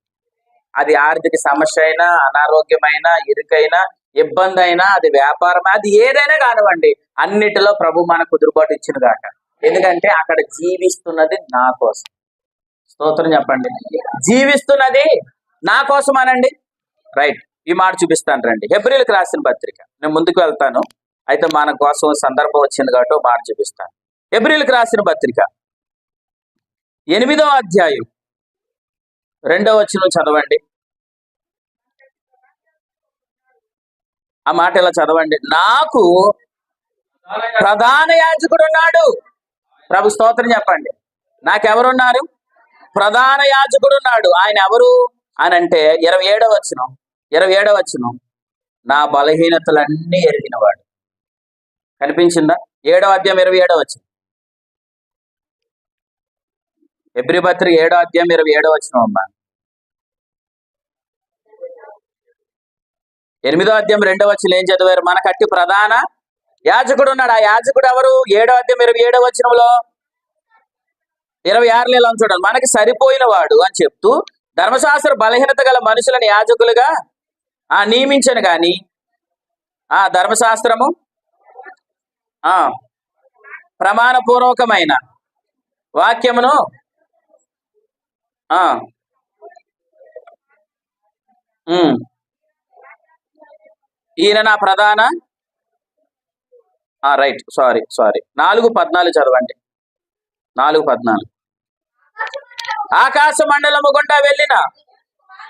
అది ఆర్థిక సమస్య అయినా, అనారోగ్యమైన, ఇరుకైనా, ఇబ్బంది అయినా, అది వ్యాపారం, అది ఏదైనా కానివ్వండి, అన్నిటిలో ప్రభు మనకు కుదురుబాటు ఇచ్చిన గాక. ఎందుకంటే అక్కడ జీవిస్తున్నది నా కోసం. స్తోత్రం చెప్పండి. జీవిస్తున్నది నా కోసం అనండి. రైట్. ఈ మాట చూపిస్తాను రండి. హెబ్రీయులకు రాసిన పత్రిక. నేను ముందుకు వెళ్తాను, అయితే మన కోసం సందర్భం వచ్చింది కాబట్టి మాట చూపిస్తాను. హెబ్రీయులకు రాసిన పత్రిక 8వ అధ్యాయం 2వ వచనం చదవండి. ఆ మాట ఇలా చదవండి. నాకు ప్రధాన యాజకుడు ఉన్నాడు. ప్రభు స్తోత్రం చెప్పండి. నాకెవరున్నారు? ప్రధాన యాజకుడు ఉన్నాడు. ఆయన ఎవరు అని అంటే 27వ వచనం, నా బలహీనతలన్నీ ఎరిగినవాడు. కనిపించిందా? 7వ అధ్యాయం 27వ వచనం. హెబ్రీ పత్రిక 7వ అధ్యాయం 27వ వచనం అమ్మా. 8వ అధ్యాయం 2వ వచనం ఏం చదివారు? మనకట్టి ప్రధాన యాజకుడు ఉన్నాడు. ఆ యాజకుడు ఎవరు? 7వ అధ్యాయం 27వ వచనంలో 26 ఇలా చూడండి. మనకి సరిపోయిన వాడు అని చెప్తూ ధర్మశాస్త్ర బలహీనత గల మనుషులను యాజకులుగా నియమించను గాని ధర్మశాస్త్రము ప్రమాణపూర్వకమైన వాక్యమును ఈయన నా ప్రధాన రైట్ సారీ 4:14 చదవండి. 4:14. ఆకాశ మండలము గుండా వెళ్ళిన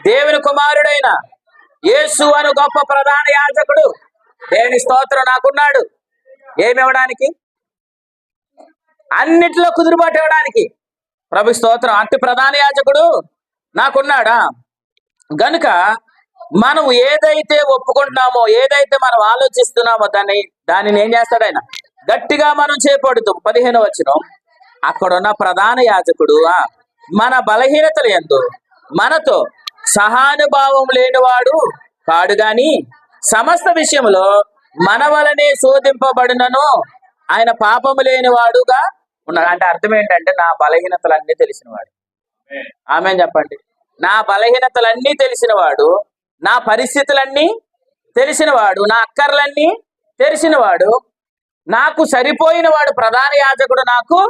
దేవుని కుమారుడైన యేసు అను గొప్ప ప్రధాన యాజకుడు దేవుని స్తోత్రం నాకున్నాడు. ఏమి ఇవ్వడానికి? అన్నిటిలో కుదురుబాటు ఇవ్వడానికి. ప్రభు స్తోత్రం. అట్టి ప్రధాన యాజకుడు నాకున్నాడా గనుక మనం ఏదైతే ఒప్పుకుంటున్నామో, ఏదైతే మనం ఆలోచిస్తున్నామో దానిని ఏం చేస్తాడు ఆయన? గట్టిగా మనం చేపడుతూ 15వ వచనం, అక్కడున్న ప్రధాన యాజకుడు మన బలహీనతలు యందు మనతో సహానుభావం లేనివాడు కాడు గాని సమస్త విషయంలో మన వలనే శోధింపబడినను ఆయన పాపము లేనివాడుగా ఉన్నాడు. అంటే అర్థం ఏంటంటే నా బలహీనతలన్నీ తెలిసినవాడు. ఆమేన్ చెప్పండి. నా బలహీనతలన్నీ తెలిసినవాడు, నా పరిస్థితులన్నీ తెలిసినవాడు, నా అక్కర్లన్నీ తెలిసినవాడు, నాకు సరిపోయిన వాడు ప్రధాన యాజకుడు నాకు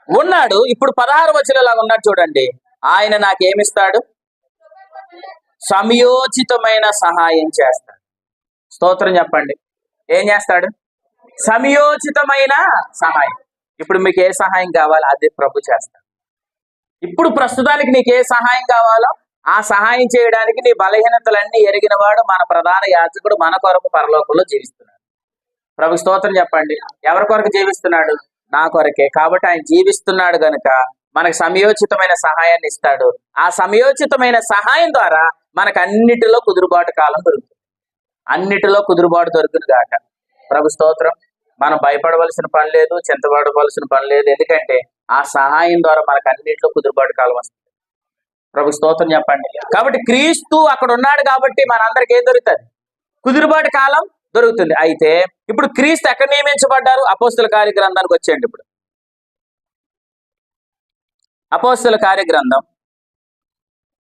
ఉన్నాడు. ఇప్పుడు 16వ వచనంలాగా ఉన్నాడు చూడండి. ఆయన నాకేమిస్తాడు? సమయోచితమైన సహాయం చేస్తాడు. స్తోత్రం చెప్పండి. ఏం చేస్తాడు? సమయోచితమైన సహాయం. ఇప్పుడు మీకు ఏ సహాయం కావాలో అది ప్రభు చేస్తాడు. ఇప్పుడు ప్రస్తుతానికి నీకు ఏ సహాయం కావాలో ఆ సహాయం చేయడానికి నీ బలహీనతలన్నీ ఎరిగిన వాడు మన ప్రధాన యాజకుడు మన కొరకు పరలోకంలో జీవిస్తున్నాడు. ప్రభు స్తోత్రం చెప్పండి. ఎవరి కొరకు జీవిస్తున్నాడు? నా కొరకే. కాబట్టి ఆయన జీవిస్తున్నాడు గనుక మనకు సమయోచితమైన సహాయాన్ని ఇస్తాడు. ఆ సమయోచితమైన సహాయం ద్వారా మనకు అన్నిటిలో కుదురుబాటు కాలం దొరుకుతుంది. అన్నిటిలో కుదురుబాటు దొరుకుతుంది కాక. ప్రభు స్తోత్రం. మనం భయపడవలసిన పని లేదు, చింతపడవలసిన పని లేదు. ఎందుకంటే ఆ సహాయం ద్వారా మనకు అన్నింటిలో కుదురుబాటు కాలం వస్తుంది. ప్రభు స్తోత్రం చెప్పండి. కాబట్టి క్రీస్తు అక్కడ ఉన్నాడు కాబట్టి మనందరికి ఏం దొరుకుతుంది? కుదురుబాటు కాలం దొరుకుతుంది. అయితే ఇప్పుడు క్రీస్తు ఎక్కడ నియమించబడ్డారు? అపోస్తల కార్యగ్రంథానికి వచ్చేయండి. ఇప్పుడు అపోస్తల కార్యగ్రంథం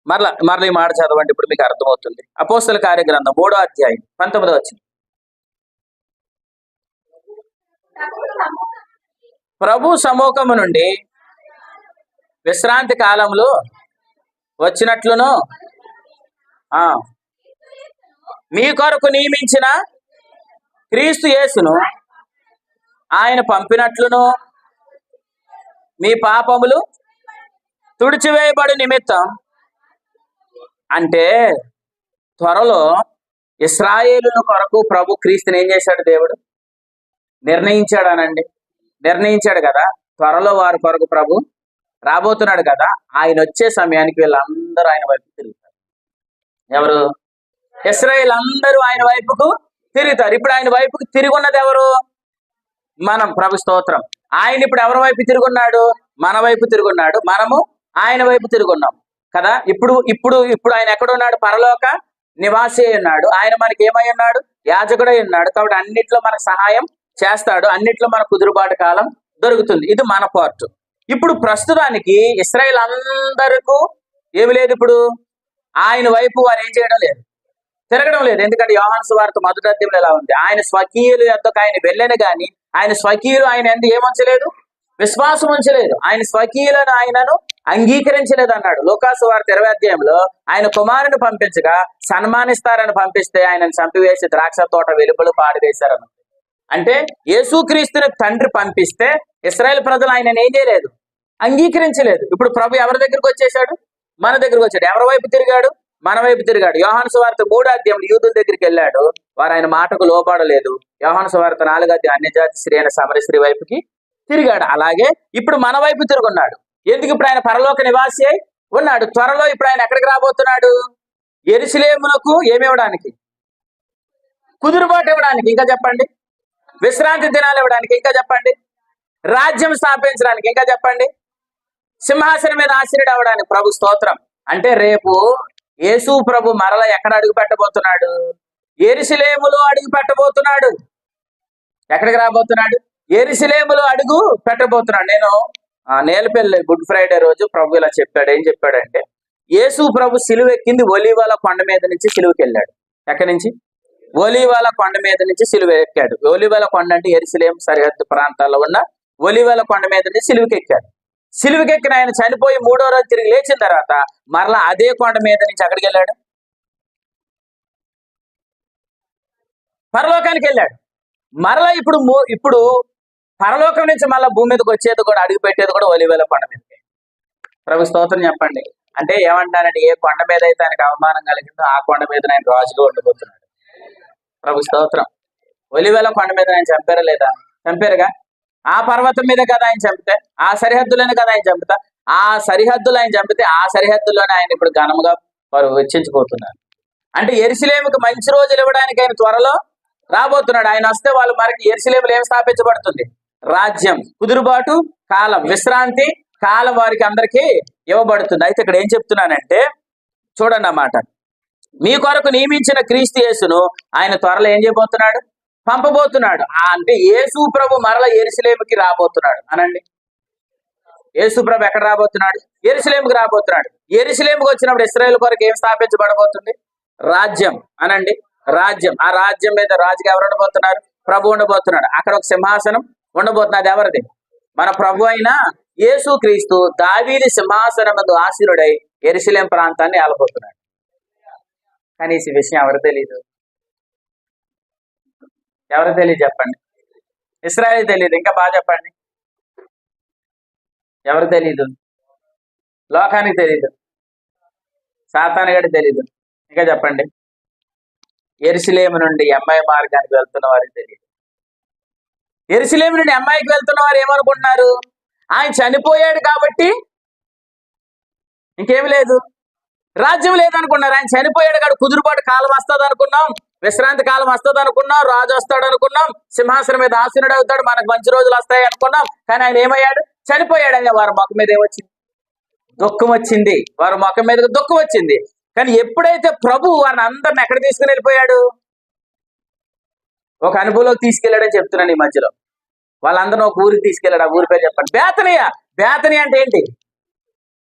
మరలా ఈ మాట చదవండి. ఇప్పుడు మీకు అర్థమవుతుంది. అపోస్తల కార్యగ్రంథం 3వ అధ్యాయం 19వ వచనం. ప్రభు సముఖము నుండి విశ్రాంతి కాలంలో వచ్చినట్లును ఆ మీ కొరకు నియమించిన క్రీస్తు యేసును ఆయన పంపినట్లును మీ పాపములు తుడిచివేయబడి నిమిత్తం. అంటే త్వరలో ఇశ్రాయేలుల కొరకు ప్రభు క్రీస్తుని ఏం చేశాడు? దేవుడు నిర్ణయించాడు అనండి. నిర్ణయించాడు కదా, త్వరలో వారి కొరకు ప్రభు రాబోతున్నాడు కదా. ఆయన వచ్చే సమయానికి వీళ్ళందరూ ఆయన వైపు తిరుగుతారు. ఎవరు? ఇశ్రాయేల్ అందరూ ఆయన వైపుకు తిరుగుతారు. ఇప్పుడు ఆయన వైపుకు తిరిగి ఉన్నది ఎవరు? మనం. ప్రభు స్తోత్రం. ఆయన ఇప్పుడు ఎవరి వైపు తిరుగున్నాడు? మన వైపు తిరుగున్నాడు. మనము ఆయన వైపు తిరుగున్నాం కదా. ఇప్పుడు ఇప్పుడు ఇప్పుడు ఆయన ఎక్కడున్నాడు? పరలోక నివాసి ఉన్నాడు. ఆయన మనకి ఏమై ఉన్నాడు? యాజకుడై ఉన్నాడు. కాబట్టి అన్నిట్లో మనకు సహాయం చేస్తాడు. అన్నిట్లో మనకు కుదురుబాటు కాలం దొరుకుతుంది. ఇది మన పార్ట్. ఇప్పుడు ప్రస్తుతానికి ఇశ్రాయేల్ అందరికీ ఏమి లేదు. ఇప్పుడు ఆయన వైపు వారు ఏం చేయడం లేదు, తిరగడం లేదు. ఎందుకంటే యోహాను సువార్త మొదటి అధ్యాయంలో ఎలా ఉంది? ఆయన స్వకీయులు యొద్దకు ఆయన వెళ్ళను గాని ఆయన స్వకీయులు ఆయన ఎందు ఏముంచలేదు? విశ్వాసం ఉంచలేదు. ఆయన స్వకీయులను ఆయనను అంగీకరించలేదు అన్నాడు. లూకాసు సువార్త 20వ అధ్యాయంలో ఆయన కుమారుని పంపించగా సన్మానిస్తారని పంపిస్తే ఆయనను చంపివేసి ద్రాక్ష తోట వెలుపలు పాడివేశారని. అంటే యేసుక్రీస్తుని తండ్రి పంపిస్తే ఇశ్రాయేల్ ప్రజలు ఆయనను ఏం చేయలేదు? అంగీకరించలేదు. ఇప్పుడు ప్రభు ఎవరి దగ్గరికి వచ్చేసాడు? మన దగ్గరికి వచ్చాడు. ఎవరి వైపు తిరిగాడు? మన వైపు తిరిగాడు. యోహాను సువార్త 3వ అధ్యాయంలో యూదుల దగ్గరికి వెళ్ళాడు. వారు ఆయన మాటకు లోపడలేదు. యోహాను సువార్త 4వ అధ్యాయం అన్యజాతి స్త్రీ అయిన సమర స్త్రీ వైపుకి తిరిగాడు. అలాగే ఇప్పుడు మన వైపు తిరుగున్నాడు. ఎందుకు? ఇప్పుడు ఆయన పరలోక నివాసి అయి ఉన్నాడు. త్వరలో ఇప్పుడు ఆయన ఎక్కడికి రాబోతున్నాడు? యెరూషలేమునకు ఏమి ఇవ్వడానికి? కుదురుబాటు ఇవ్వడానికి. ఇంకా చెప్పండి. విశ్రాంతి దినాలు ఇవ్వడానికి. ఇంకా చెప్పండి. రాజ్యం స్థాపించడానికి. ఇంకా చెప్పండి. సింహాసనం మీద ఆశీనుడు అవ్వడానికి. ప్రభు స్తోత్రం. అంటే రేపు యేసు ప్రభు మరల ఎక్కడ అడుగు పెట్టబోతున్నాడు? యెరూషలేములో అడుగు పెట్టబోతున్నాడు. ఎక్కడికి రాబోతున్నాడు? యెరూషలేములో అడుగు పెట్టబోతున్నాడు. నేను నేలపల్లి గుడ్ ఫ్రైడే రోజు ప్రభు ఇలా చెప్పాడు. ఏం చెప్పాడంటే, యేసు ప్రభు సిలువ ఎక్కింది ఒలీవల కొండ మీద నుంచి సిలువకి వెళ్ళాడు. ఎక్కడి నుంచి? ఒలీవల కొండ మీద నుంచి సిలువ ఎక్కాడు. ఒలీవల కొండ అంటే యెరూషలేము సరిహద్దు ప్రాంతాల్లో ఉన్న ఒలీవల కొండ మీద నుంచి సిలువకి ఎక్కాడు. సిలువకెక్కిన ఆయన చనిపోయి 3వ రోజు తిరిగి లేచిన తర్వాత మరలా అదే కొండ మీద నుంచి అక్కడికి వెళ్ళాడు, పరలోకానికి వెళ్ళాడు. మరలా ఇప్పుడు పరలోకం నుంచి మళ్ళీ భూమి మీదకి వచ్చేది కూడా, అడుగు పెట్టేది కూడా ఒలీవల కొండ మీదకి. ప్రభు స్తోత్రం చెప్పండి. అంటే ఏమంటానంటే, ఏ కొండ మీద అయితే ఆయనకు అవమానం కలిగిందో ఆ కొండ మీద ఆయన రాజుగా ఉండిపోతున్నాడు. ప్రభు స్తోత్రం. ఒలీవల కొండ మీద ఆయన చంపారా లేదా? చంపారుగా. ఆ పర్వతం మీద కదా ఆయన చంపితే, ఆ సరిహద్దులోనే కదా ఆయన చంపుతా, ఆ సరిహద్దులు ఆయన చంపితే ఆ సరిహద్దుల్లోనే ఆయన ఇప్పుడు ఘనముగా వారు వెచ్చించిపోతున్నారు. అంటే యెరూషలేముకి మంచి రోజులు ఇవ్వడానికి ఆయన త్వరలో రాబోతున్నాడు. ఆయన వస్తే వాళ్ళు మనకి యెరూషలేములో ఏం స్థాపించబడుతుంది? రాజ్యం, కుదురుబాటు కాలం, విశ్రాంతి కాలం వారికి అందరికీ ఇవ్వబడుతుంది. అయితే ఇక్కడ ఏం చెప్తున్నానంటే చూడండి అన్నమాట. మీ కొరకు నియమించిన క్రీస్తు యేసును ఆయన త్వరలో ఏం చేయబోతున్నాడు? పంపబోతున్నాడు. అంటే యేసు ప్రభు మరల యెరూషలేముకి రాబోతున్నాడు అనండి. యేసు ప్రభు ఎక్కడ రాబోతున్నాడు? యెరూషలేముకి రాబోతున్నాడు. యెరూషలేముకి వచ్చినప్పుడు ఇశ్రాయేలు కొరకు ఏం స్థాపించబడబోతుంది? రాజ్యం అనండి. రాజ్యం. ఆ రాజ్యం మీద రాజుగా ఎవరు ఉండబోతున్నారు? ప్రభు ఉండబోతున్నాడు. అక్కడ ఒక సింహాసనం ఉండబోతుంది. అది ఎవరిది? మన ప్రభు అయిన యేసు క్రీస్తు దావీదు సింహాసనం ముందు ఆసీనుడై యెరూషలేం ప్రాంతాన్ని ఏలబోతున్నాడు. కానీ ఈ విషయం ఎవరు తెలియదు? ఎవరు తెలియదు చెప్పండి? ఇశ్రాయేలు తెలియదు. ఇంకా బాగా చెప్పండి. ఎవరు తెలీదు? లోకానికి తెలీదు, సాతానుగాడికి తెలీదు. ఇంకా చెప్పండి. యెరూషలేము నుండి ఎమ్మాయి మార్గానికి వెళ్తున్న వారికి తెలియదు. యెరూషలేము నుండి ఎమ్మాయికి వెళ్తున్న వారు ఏమనుకుంటున్నారు? ఆయన చనిపోయాడు కాబట్టి ఇంకేమి లేదు, రాజ్యం లేదనుకున్నారు. ఆయన చనిపోయాడు కాబట్టి కుదురుబాటు కాలం వస్తుంది అనుకున్నాం, విశ్రాంతి కాలం వస్తుంది అనుకున్నాం, రాజు వస్తాడు అనుకున్నాం, సింహాసనం మీద ఆసీనుడు అవుతాడు, మనకు మంచి రోజులు వస్తాయి అనుకున్నాం. కానీ ఆయన ఏమయ్యాడు? చనిపోయాడు. అని వారి ముఖం మీద ఏమొచ్చింది? దుఃఖం వచ్చింది. వారి ముఖం మీద దుఃఖం వచ్చింది. కానీ ఎప్పుడైతే ప్రభు వారిని అందరిని ఎక్కడ తీసుకుని వెళ్ళిపోయాడు? ఒక అనుభవంలోకి తీసుకెళ్ళాడని చెప్తున్నాను. ఈ మధ్యలో వాళ్ళందరినీ ఒక ఊరికి తీసుకెళ్ళాడు. ఆ ఊరి పేరు చెప్పండి. బేతనియా. బేతనియా అంటే ఏంటి?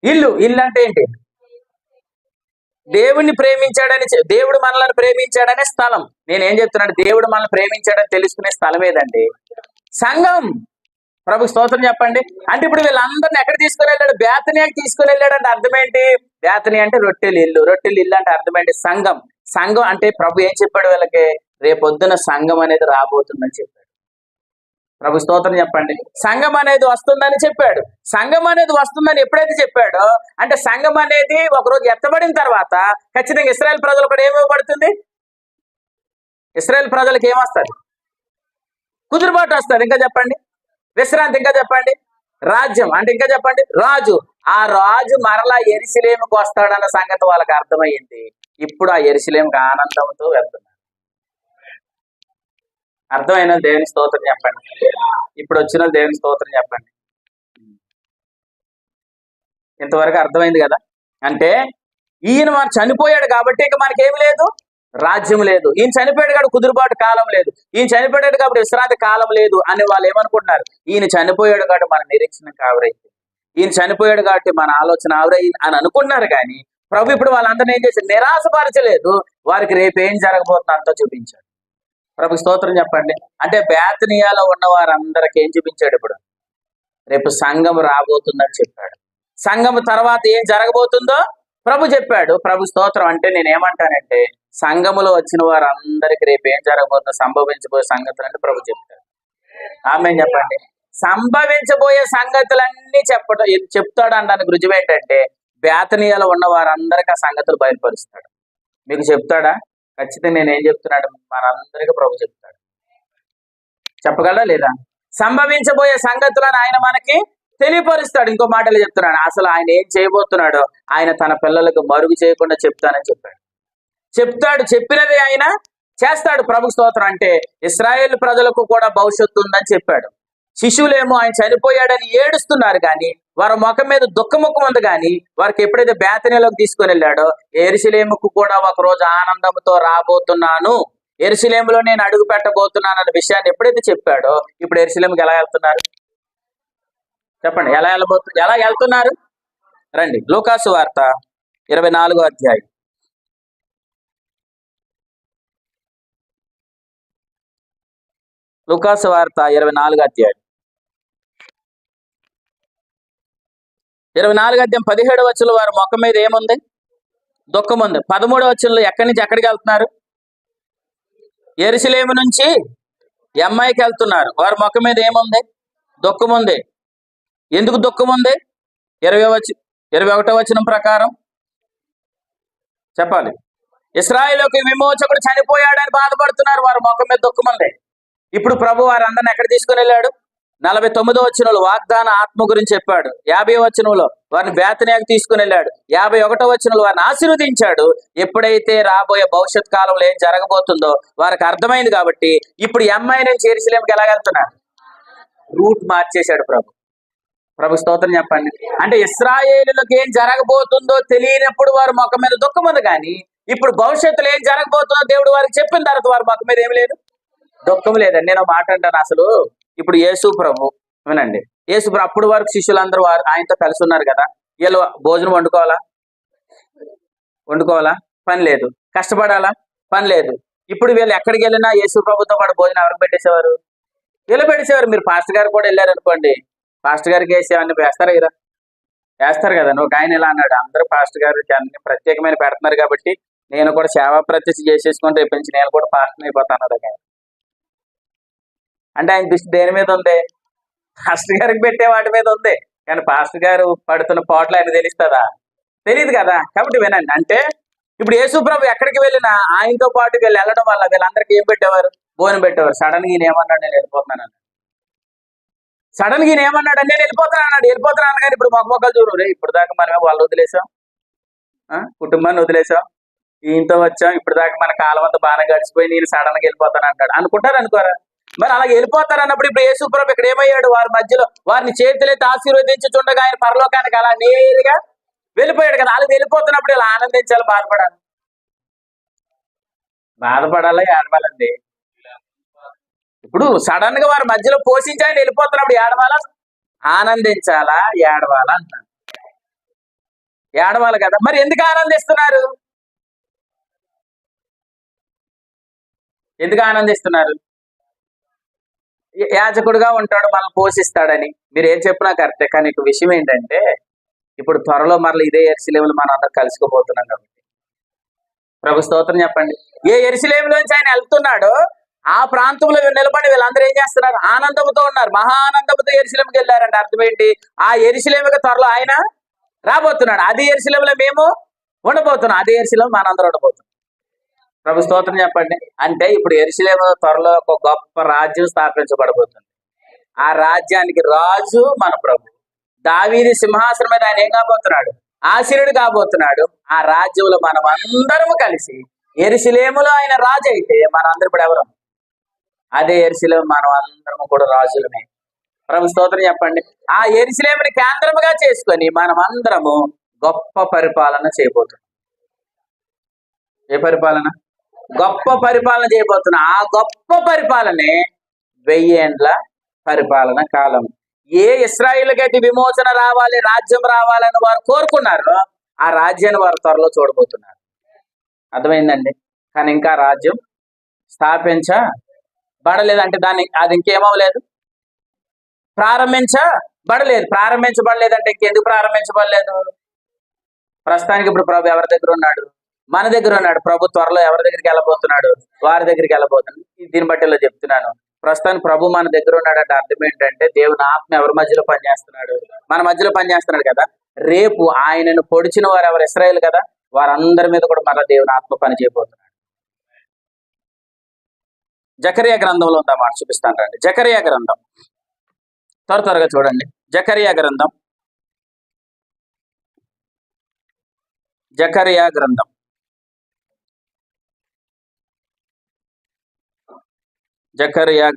ఇల్లు. ఇల్లు అంటే ఏంటి? దేవుణ్ణి ప్రేమించాడని, దేవుడు మనల్ని ప్రేమించాడనే స్థలం. నేనేం చెప్తున్నాను? దేవుడు మనల్ని ప్రేమించాడని తెలుసుకునే స్థలం ఏదండి? సంఘం. ప్రభు స్తోత్రం చెప్పండి. అంటే ఇప్పుడు వీళ్ళందరిని ఎక్కడ తీసుకుని వెళ్ళాడు? బేతనియాకి తీసుకుని వెళ్ళాడు. అంటే అర్థం ఏంటి? బేతని అంటే రొట్టెలు ఇల్లు, రొట్టెలు ఇల్లు అంటే అర్థం ఏంటి? సంఘం. సంఘం అంటే ప్రభు ఏం చెప్పాడు వీళ్ళకి? రేపొద్దున సంఘం అనేది రాబోతుందని చెప్పాడు. ప్రభు స్తోత్రం చెప్పండి. సంఘం అనేది వస్తుందని చెప్పాడు. సంఘం అనేది వస్తుందని ఎప్పుడైతే చెప్పాడో, అంటే సంఘం అనేది ఒకరోజు ఎత్తబడిన తర్వాత ఖచ్చితంగా ఇశ్రాయేల్ ప్రజలు కూడా ఏమివ్వబడుతుంది? ఇశ్రాయేల్ ప్రజలకు ఏమొస్తారు? కుదురుబాటు వస్తారు. ఇంకా చెప్పండి. విశ్రాంతి. ఇంకా చెప్పండి. రాజ్యం. అంటే ఇంకా చెప్పండి. రాజు. ఆ రాజు మరలా యెరూషలేముకు వస్తాడన్న సంగతి వాళ్ళకి అర్థమైంది. ఇప్పుడు ఆ యెరూషలేముకు ఆనందంతో వెళ్తున్నారు. అర్థమైన దేవుని స్తోత్రం చెప్పండి. ఇప్పుడు వచ్చిన దేవుని స్తోత్రం చెప్పండి. ఇంతవరకు అర్థమైంది కదా? అంటే ఈయన మన చనిపోయాడు కాబట్టి ఇక మనకేం లేదు? రాజ్యం లేదు. ఈయన చనిపోయాడు కాబట్టి కుదురుబాటు కాలం లేదు. ఈయన చనిపోయాడు కాబట్టి విశ్రాంతి కాలం లేదు అని వాళ్ళు ఏమనుకుంటున్నారు? ఈయన చనిపోయాడు కాబట్టి మన నిరీక్షణ ఆవిరైంది, ఈయన చనిపోయాడు కాబట్టి మన ఆలోచన ఆవిరైంది అని అనుకున్నారు. కానీ ప్రభు ఇప్పుడు వాళ్ళందరినీ ఏం చేశారు? నిరాశపరచలేదు. వారికి రేపు ఏం జరగబోతుందో అంతా చూపించాడు. ప్రభు స్తోత్రం చెప్పండి. అంటే బేతనియాలో ఉన్న వారందరికి ఏం చూపించాడు? ఇప్పుడు రేపు సంఘం రాబోతుందని చెప్పాడు. సంఘం తర్వాత ఏం జరగబోతుందో ప్రభు చెప్పాడు. ప్రభు స్తోత్రం. అంటే నేనేమంటానంటే సంఘములో వచ్చిన వారందరికి రేపు ఏం జరగబోతుందో, సంభవించబోయే సంగతులు అంటే ప్రభు చెప్తాడు. ఆమేన్ చెప్పండి. సంభవించబోయే సంగతులన్నీ చెప్తాడు అనడానికి రుజువు ఏంటంటే బేతనియాలో ఉన్న వారందరికి ఆ సంగతులు బయలుపరుస్తాడు. మీకు చెప్తాడా? ఖచ్చితంగా నేనేం చెప్తున్నాడు? మనందరికీ ప్రభు చెప్తాడు. చెప్పగలరా లేదా? సంభవించబోయే సంగతులను ఆయన మనకి తెలియపరుస్తాడు. ఇంకో మాటలు చెప్తున్నాడు. అసలు ఆయన ఏం చేయబోతున్నాడో ఆయన తన పిల్లలకు మరుగు చేయకుండా చెప్తానని చెప్తాడు. చెప్పినది ఆయన చేస్తాడు. ప్రభు స్తోత్రం. అంటే ఇశ్రాయేల్ ప్రజలకు కూడా భవిష్యత్తు ఉందని చెప్పాడు. శిశువులేమో ఆయన చనిపోయాడని ఏడుస్తున్నారు, కానీ వారి ముఖం మీద దుఃఖముఖం ఉంది. కానీ వారికి ఎప్పుడైతే బేతనీలోకి తీసుకుని వెళ్ళాడో, యెరూషలేముకు కూడా ఒక రోజు ఆనందంతో రాబోతున్నాను, యెరూషలేములో నేను అడుగు పెట్టబోతున్నాను అనే విషయాన్ని ఎప్పుడైతే చెప్పాడో, ఇప్పుడు యెరూషలేముకి ఎలా వెళ్తున్నారు చెప్పండి? ఎలా వెళ్తున్నారు? రండి. లూకాసు వార్త 24వ అధ్యాయం. లూకాసు వార్త 24వ అధ్యాయం. 24వ అధ్యాయం 17వ వచనంలో వారి ముఖం మీద ఏముంది? దుఃఖం ఉంది. 13వ వచనంలో ఎక్కడి నుంచి ఎక్కడికి వెళ్తున్నారు? యెరూషలేము నుంచి ఎమ్మాయికి వెళ్తున్నారు. వారి ముఖం మీద ఏముంది? దుఃఖం ఉంది. ఎందుకు దుఃఖం ఉంది? 21వ వచనం ప్రకారం చెప్పాలి. ఇశ్రాయేలుకి విమోచకుడు చనిపోయాడని బాధపడుతున్నారు. వారి ముఖం మీద దుఃఖం ఉంది. ఇప్పుడు ప్రభు వారందరిని ఎక్కడ తీసుకుని వెళ్ళాడు? 49వ వచనంలో వాగ్దాన ఆత్మ గురించి చెప్పాడు. 50వ వచనంలో వారిని బేతనియాకి తీసుకుని వెళ్ళాడు. 51వ వచనంలో వారిని ఆశీర్వదించాడు. ఎప్పుడైతే రాబోయే భవిష్యత్ కాలంలో ఏం జరగబోతుందో వారికి అర్థమైంది. కాబట్టి ఇప్పుడు అమ్మాయి నుంచి యెరూషలేముకి ఎలా వెళ్తున్నారు? రూట్ మార్చేశాడు ప్రభు స్తోత్రం చెప్పండి. అంటే ఇశ్రాయేలులకు ఏం జరగబోతుందో తెలియనప్పుడు వారి ముఖం మీద దుఃఖం ఉంది. కానీ ఇప్పుడు భవిష్యత్తులో ఏం జరగబోతుందో దేవుడు వారికి చెప్పిన తర్వాత వారి ముఖం మీద ఏమి లేదు? దుఃఖం లేదండి. నేను మాట అంటాను. అసలు ఇప్పుడు యేసు ప్రభు వినండి, యేసు ప్రభు అప్పుడు వరకు శిష్యులందరూ ఆయనతో కలిసి ఉన్నారు కదా. వీళ్ళు భోజనం వండుకోవాలా? పని లేదు. కష్టపడాలా? పని లేదు. ఇప్పుడు వీళ్ళు ఎక్కడికి వెళ్ళినా యేసు ప్రభుతో పాటు భోజనం ఎవరికి పెట్టేసేవారు? వీళ్ళు పెట్టేసేవారు. మీరు పాస్టర్ గారు కూడా వెళ్ళారనుకోండి, పాస్టర్ గారికి వేసేవన్నీ వేస్తారు కదా. నువ్వు ఆయన ఇలా అన్నాడు, అందరూ పాస్టర్ గారికి అన్ని ప్రత్యేకమైన పెడుతున్నారు కాబట్టి నేను కూడా సేవా ప్రతిష్ఠ చేసేసుకొని రేపించి నేను కూడా పాస్టర్ అయిపోతాను. అంటే ఆయన దృష్టి దేని మీద ఉంది? పాస్టర్ గారికి పెట్టే వాటి మీద ఉంది. కానీ పాస్టర్ గారు పడుతున్న పోట్లు ఆయన తెలుస్తుందా? తెలియదు కదా. కాబట్టి వినండి. అంటే ఇప్పుడు యేసు ప్రభు ఎక్కడికి వెళ్ళినా ఆయనతో పాటు వీళ్ళు వెళ్ళడం వల్ల వీళ్ళందరికీ ఏం పెట్టేవారు? భోజనం పెట్టేవారు. సడన్ గా ఈయన ఏమన్నాడు? నేను వెళ్ళిపోతున్నాను అన్నాడు. సడన్ గా ఈయన ఏమన్నాడు? నేను వెళ్ళిపోతున్నాను కానీ ఇప్పుడు మొక్కలు చూడు. ఇప్పుడు దాకా మనమే వాళ్ళు వదిలేసాం, కుటుంబాన్ని వదిలేసాం, ఈయనతో వచ్చాం, ఇప్పుడు దాకా మన కాలం అంతా బాగా గడిచిపోయి నేను సడన్ గా వెళ్ళిపోతాను అంటాడు. అనుకోరా? మరి అలాగే వెళ్ళిపోతారు అన్నప్పుడు ఇప్పుడు యేసు ప్రభు ఇక్కడ ఏమయ్యాడు? వారి మధ్యలో వారిని చేతులైతే ఆశీర్వదించుచుండగా ఆయన పరలోకానికి అలా నేరుగా వెళ్ళిపోయాడు కదా. అలా వెళ్ళిపోతున్నప్పుడు ఇలా ఆనందించాలి, బాధపడాలి, ఏడవాలండి. ఇప్పుడు సడన్ గా వారి మధ్యలో పోషించి ఆయన వెళ్ళిపోతున్నప్పుడు ఏడవాలా, ఆనందించాలా, ఏడవాలా అంటున్నాను. ఏడవాలి కదా. మరి ఎందుకు ఆనందిస్తున్నారు? యాజకుడుగా ఉంటాడు, మనల్ని పోషిస్తాడని మీరు ఏం చెప్పినా కరెక్టే. కానీ ఇక విషయం ఏంటంటే ఇప్పుడు త్వరలో మరలా ఇదే యెరూషలేములో మనం అందరం కలుసుకోబోతున్నాం కాబట్టి ప్రభు స్తోత్రం చెప్పండి. ఏ యెరూషలేములోంచి ఆయన వెళ్తున్నాడో ఆ ప్రాంతంలో నిలబడి వీళ్ళందరూ ఏం చేస్తున్నారు? ఆనందంతో ఉన్నారు, మహానందంతో యెరూషలేముకి వెళ్ళారంటే అర్థం ఏంటి? ఆ యెరూషలేముకి త్వరలో ఆయన రాబోతున్నాడు. అదే యెరూషలేములో మేము ఉండబోతున్నాం, అదే యెరూషలేము మనందరం ఉండబోతున్నాం. ప్రభు స్తోత్రం చెప్పండి. అంటే ఇప్పుడు యెరూషలేము త్వరలో ఒక గొప్ప రాజ్యం స్థాపించబడబోతుంది. ఆ రాజ్యానికి రాజు మన ప్రభు. దావీదు సింహాసనం మీద ఆయన ఏం కాబోతున్నాడు? ఆశీనుడు కాబోతున్నాడు. ఆ రాజ్యంలో మనం అందరము కలిసి, యెరూషలేములో ఆయన రాజు అయితే మనందరం ఇప్పుడు ఎవరు? అదే యెరూషలేము మనం అందరము కూడా రాజులమే. ప్రభు స్తోత్రం చెప్పండి. ఆ యెరూషలేముని కేంద్రముగా చేసుకొని మనం అందరము గొప్ప పరిపాలన చేయబోతున్నాం. ఏ పరిపాలన? గొప్ప పరిపాలన చేయబోతున్నా. ఆ గొప్ప పరిపాలనే 1000 ఏండ్ల పరిపాలన కాలం. ఏ ఇశ్రాయేలుకైతే విమోచన రావాలి, రాజ్యం రావాలని వారు కోరుకున్నారో ఆ రాజ్యాన్ని వారు త్వరలో చూడబోతున్నారు. అర్థమైందండి? కానీ ఇంకా రాజ్యం స్థాపించబడలేదు. అంటే అది ఇంకేమవలేదు, ప్రారంభించబడలేదు. అంటే ఇంకెందుకు ప్రారంభించబడలేదు? ప్రస్తుతానికి ఇప్పుడు ప్రభు ఎవరి దగ్గర ఉన్నాడు? మన దగ్గర ఉన్నాడు. ప్రభు త్వరలో ఎవరి దగ్గరికి వెళ్ళబోతున్నాడు? వారి దగ్గరికి వెళ్ళబోతున్నాడు. దీన్ని బట్టి ఇలా చెప్తున్నాను. ప్రస్తుతానికి ప్రభు మన దగ్గర ఉన్నాడంటే అర్థం ఏంటంటే దేవుని ఆత్మ ఎవరి మధ్యలో పనిచేస్తున్నాడు? మన మధ్యలో పనిచేస్తున్నాడు కదా. రేపు ఆయనను పొడిచిన వారు ఎవరు? ఇశ్రాయేలు కదా. వారందరి మీద కూడా మరలా దేవుని ఆత్మ పని చేయబోతున్నాడు. జకరియా గ్రంథంలో ఉందా మాట చూపిస్తాను రండి. జకరియా గ్రంథం త్వరగా చూడండి. జకరియా గ్రంథం జకరియా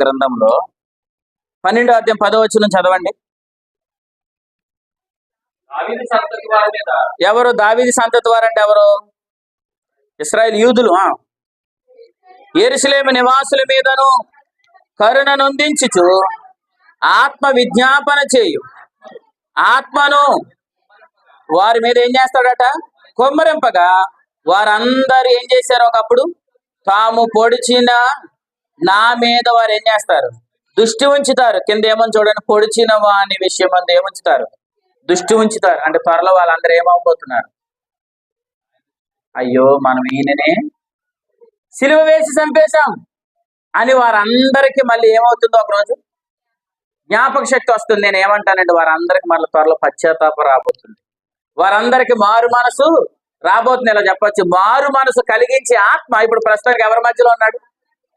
గ్రంథంలో 12వ అధ్యాయం 10వ వచనం చదవండి. ఎవరు దావీదు సంతతి వారంటే ఎవరు? ఇశ్రాయేలు యూదులు. యెరూషలేము నివాసుల మీదను కరుణ నొందించుచు ఆత్మ విజ్ఞాపన చేయు. ఆత్మను వారి మీద ఏం చేస్తాడట? కొమ్మరింపగా వారందరూ ఏం చేశారు? ఒకప్పుడు తాము పొడిచిన నా మీద వారు ఏం చేస్తారు? దృష్టి ఉంచుతారు. కింద ఏమని చూడండి, పొడిచిన వాని విషయం అందు ఏముంచుతారు? దృష్టి ఉంచుతారు. అంటే త్వరలో వాళ్ళందరూ ఏమవబోతున్నారు? అయ్యో మనం ఈయననే సిలువ వేసి చంపేశాం అని వారందరికీ మళ్ళీ ఏమవుతుందో ఒకరోజు జ్ఞాపక శక్తి వస్తుంది. నేను ఏమంటానండి, వారందరికి మళ్ళీ త్వరలో పశ్చాత్తాపం రాబోతుంది. వారందరికి మారు మనసు రాబోతుంది. ఇలా చెప్పొచ్చు, మారు మనసు కలిగించే ఆత్మ ఇప్పుడు ప్రస్తుతానికి ఎవరి మధ్యలో ఉన్నాడు?